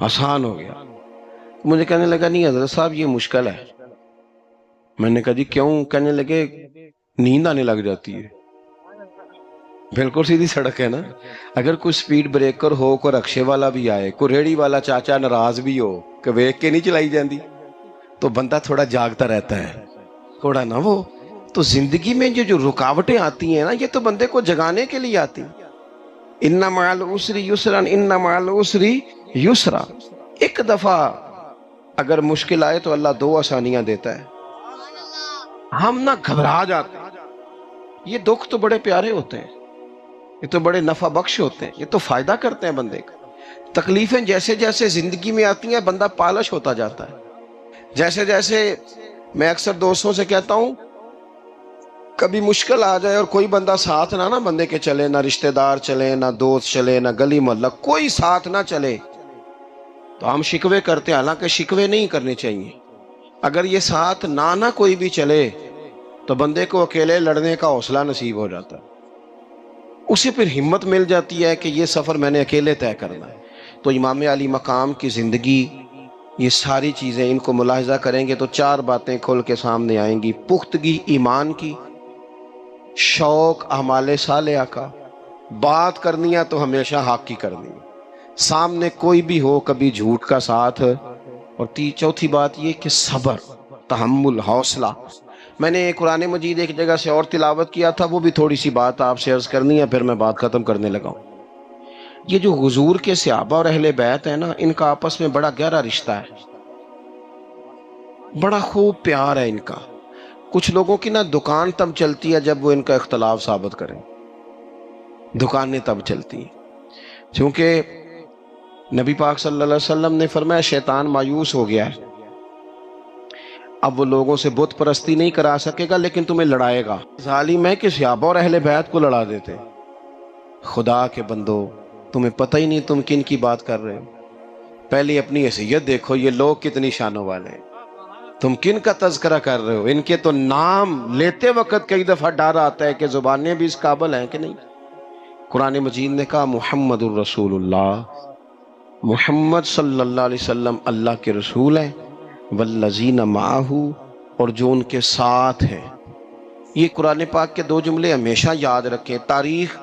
آسان ہو گیا۔ مجھے کہنے لگا نہیں حضرت صاحب یہ مشکل ہے۔ میں نے کہا جی کیوں؟ کہنے لگے نیند آنے لگ جاتی ہے۔ بالکل سیدھی سڑک ہے نا، اگر کوئی سپیڈ بریکر ہو، کوئی رکشے والا بھی آئے، کوئی ریڑی والا چاچا ناراض بھی ہو کہ ویک کے نہیں چلائی جاندی، تو بندہ تھوڑا جاگتا رہتا ہے، تھوڑا نا وہ۔ تو زندگی میں جو رکاوٹیں آتی ہیں نا، یہ تو بندے کو جگانے کے لیے آتی۔ ان مع العسر یسرا، ان مع العسر یسرا۔ ایک دفعہ اگر مشکل آئے تو اللہ 2 آسانیاں دیتا ہے، ہم نہ گھبرا جاتے ہیں۔ یہ دکھ تو بڑے پیارے ہوتے ہیں، یہ تو بڑے نفع بخش ہوتے ہیں، یہ تو فائدہ کرتے ہیں بندے کا۔ تکلیفیں جیسے جیسے زندگی میں آتی ہیں بندہ پالش ہوتا جاتا ہے۔ جیسے جیسے میں اکثر دوستوں سے کہتا ہوں کبھی مشکل آ جائے اور کوئی بندہ ساتھ نہ بندے کے چلے، نہ رشتہ دار چلے، نہ دوست چلے، نہ گلی محلہ کوئی ساتھ نہ چلے، تو ہم شکوے کرتے ہیں، حالانکہ شکوے نہیں کرنے چاہیے۔ اگر یہ ساتھ نہ کوئی بھی چلے تو بندے کو اکیلے لڑنے کا حوصلہ نصیب ہو جاتا ہے، اسے پھر ہمت مل جاتی ہے کہ یہ سفر میں نے اکیلے طے کرنا ہے۔ تو امام علی مقام کی زندگی، یہ ساری چیزیں ان کو ملاحظہ کریں گے تو 4 باتیں کھل کے سامنے آئیں گی: پختگی ایمان کی، شوق اعمال صالحہ کا، بات کرنی ہے تو ہمیشہ حق کی کرنی ہے، سامنے کوئی بھی ہو کبھی جھوٹ کا ساتھ، اور چوتھی بات یہ کہ صبر، تحمل، حوصلہ۔ میں نے قرآن مجید ایک جگہ سے اور تلاوت کیا تھا، وہ بھی تھوڑی سی بات آپ سے عرض کرنی ہے، پھر میں بات ختم کرنے لگا ہوں۔ یہ جو حضور کے صحابہ اور اہل بیت ہیں نا، ان کا آپس میں بڑا گہرا رشتہ ہے، بڑا خوب پیار ہے ان کا۔ کچھ لوگوں کی نا دکان تب چلتی ہے جب وہ ان کا اختلاف ثابت کریں، دکانیں تب چلتی ہیں، چونکہ نبی پاک صلی اللہ علیہ وسلم نے فرمایا شیطان مایوس ہو گیا ہے، اب وہ لوگوں سے بت پرستی نہیں کرا سکے گا لیکن تمہیں لڑائے گا۔ ظالم ہے کہ صحابہ اور اہل بیت کو لڑا دیتے۔ خدا کے بندو، تمہیں پتہ ہی نہیں تم کن کی بات کر رہے ہو، پہلے اپنی حیثیت دیکھو، یہ لوگ کتنی شانوں والے ہیں، تم کن کا تذکرہ کر رہے ہو؟ ان کے تو نام لیتے وقت کئی دفعہ ڈر آتا ہے کہ زبانیں بھی اس قابل ہیں کہ نہیں۔ قرآن مجید نے کہا محمد الرسول اللہ، محمد صلی اللہ علیہ وسلم اللہ کے رسول ہیں، والذین معہ، اور جو ان کے ساتھ ہیں۔ یہ قرآن پاک کے 2 جملے ہمیشہ یاد رکھیں، تاریخ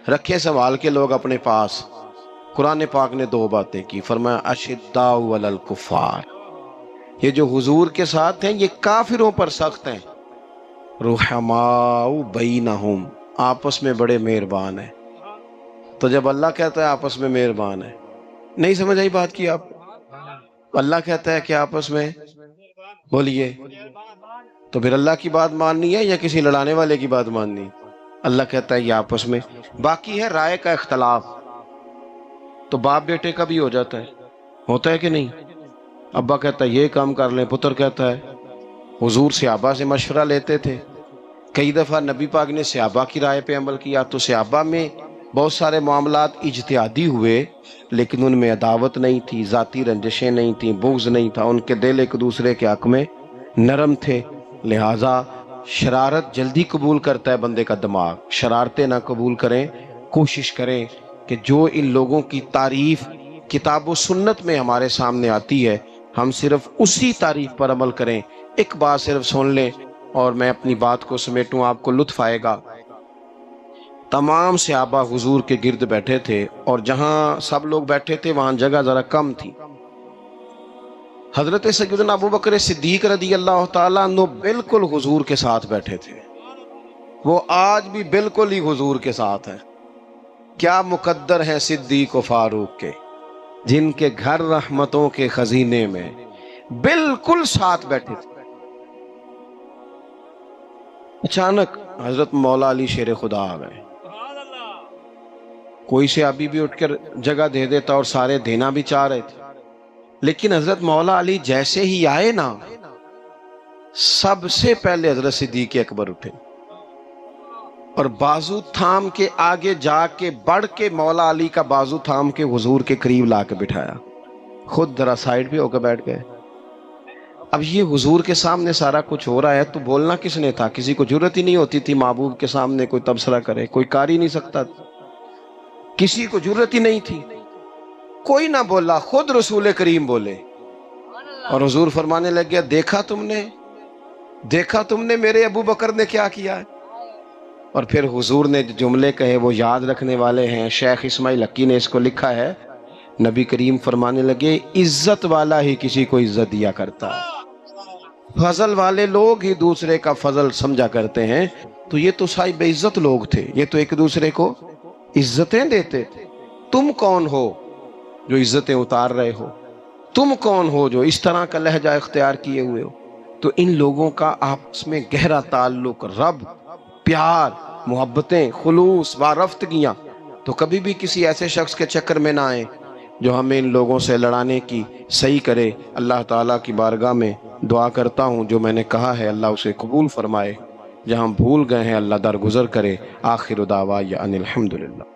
رکھیں سنبھال کے لوگ اپنے پاس۔ قرآن پاک نے 2 باتیں کی، فرمایا اشداء علی الکفار، یہ جو حضور کے ساتھ ہیں یہ کافروں پر سخت ہیں، رحماء بینہم، آپس میں بڑے مہربان ہیں۔ تو جب اللہ کہتا ہے آپس میں مہربان ہے، نہیں سمجھ آئی بات کی آپ؟ اللہ کہتا ہے کہ آپس میں بولیے، تو پھر اللہ کی بات ماننی ہے یا کسی لڑانے والے کی بات ماننی؟ اللہ کہتا ہے یہ آپس میں۔ باقی ہے رائے کا اختلاف، تو باپ بیٹے کا بھی ہو جاتا ہے، ہوتا ہے کہ نہیں؟ ابا کہتا ہے یہ کام کر لیں، پتر کہتا ہے۔ حضور صحابہ سے مشورہ لیتے تھے، کئی دفعہ نبی پاک نے صحابہ کی رائے پہ عمل کیا، تو صحابہ میں بہت سارے معاملات اجتہادی ہوئے لیکن ان میں عداوت نہیں تھی، ذاتی رنجشیں نہیں تھیں، بغض نہیں تھا، ان کے دل ایک دوسرے کے حق میں نرم تھے۔ لہٰذا شرارت جلدی قبول کرتا ہے بندے کا دماغ، شرارتیں نہ قبول کریں، کوشش کریں کہ جو ان لوگوں کی تعریف کتاب و سنت میں ہمارے سامنے آتی ہے ہم صرف اسی تعریف پر عمل کریں۔ ایک بات صرف سن لیں اور میں اپنی بات کو سمیٹوں، آپ کو لطف آئے گا۔ تمام صحابہ حضور کے گرد بیٹھے تھے، اور جہاں سب لوگ بیٹھے تھے وہاں جگہ ذرا کم تھی۔ حضرت سیدنا ابو بکر صدیق رضی اللہ تعالیٰ عنہ بالکل حضور کے ساتھ بیٹھے تھے، وہ آج بھی بالکل ہی حضور کے ساتھ ہیں۔ کیا مقدر ہیں صدیق و فاروق کے، جن کے گھر رحمتوں کے خزینے میں بالکل ساتھ بیٹھے تھے۔ اچانک حضرت مولا علی شیر خدا آ گئے، کوئی سے ابھی بھی اٹھ کر جگہ دے دیتا اور سارے دینا بھی چاہ رہے تھے، لیکن حضرت مولا علی جیسے ہی آئے نا، سب سے پہلے حضرت صدیق اکبر اٹھے اور بازو تھام کے آگے جا کے بڑھ کے مولا علی کا بازو تھام کے حضور کے قریب لا کے بٹھایا، خود ذرا سائیڈ پہ ہو کے بیٹھ گئے۔ اب یہ حضور کے سامنے سارا کچھ ہو رہا ہے تو بولنا کس نے تھا؟ کسی کو جرت ہی نہیں ہوتی تھی محبوب کے سامنے کوئی تبصرہ کرے، کوئی کر ہی نہیں سکتا، کسی کو جرت ہی نہیں تھی، کوئی نہ بولا، خود رسول کریم بولے، اور حضور فرمانے لگ گیا دیکھا تم نے میرے ابو بکر نے کیا کیا ہے؟ اور پھر حضور نے جو جملے کہے وہ یاد رکھنے والے ہیں، شیخ اسماعیل حقی نے اس کو لکھا ہے، نبی کریم فرمانے لگے عزت والا ہی کسی کو عزت دیا کرتا ہے، فضل والے لوگ ہی دوسرے کا فضل سمجھا کرتے ہیں۔ تو یہ تو صاحب عزت لوگ تھے، یہ تو ایک دوسرے کو عزتیں دیتے تھے۔ تم کون ہو جو عزتیں اتار رہے ہو؟ تم کون ہو جو اس طرح کا لہجہ اختیار کیے ہوئے ہو؟ تو ان لوگوں کا آپس میں گہرا تعلق، رب، پیار، محبتیں، خلوص، وارفتگیاں، تو کبھی بھی کسی ایسے شخص کے چکر میں نہ آئیں جو ہمیں ان لوگوں سے لڑانے کی صحیح کرے۔ اللہ تعالیٰ کی بارگاہ میں دعا کرتا ہوں جو میں نے کہا ہے اللہ اسے قبول فرمائے۔ جہاں بھول گئے ہیں اللہ درگزر کرے۔ آخر دعوانا ان الحمدللہ۔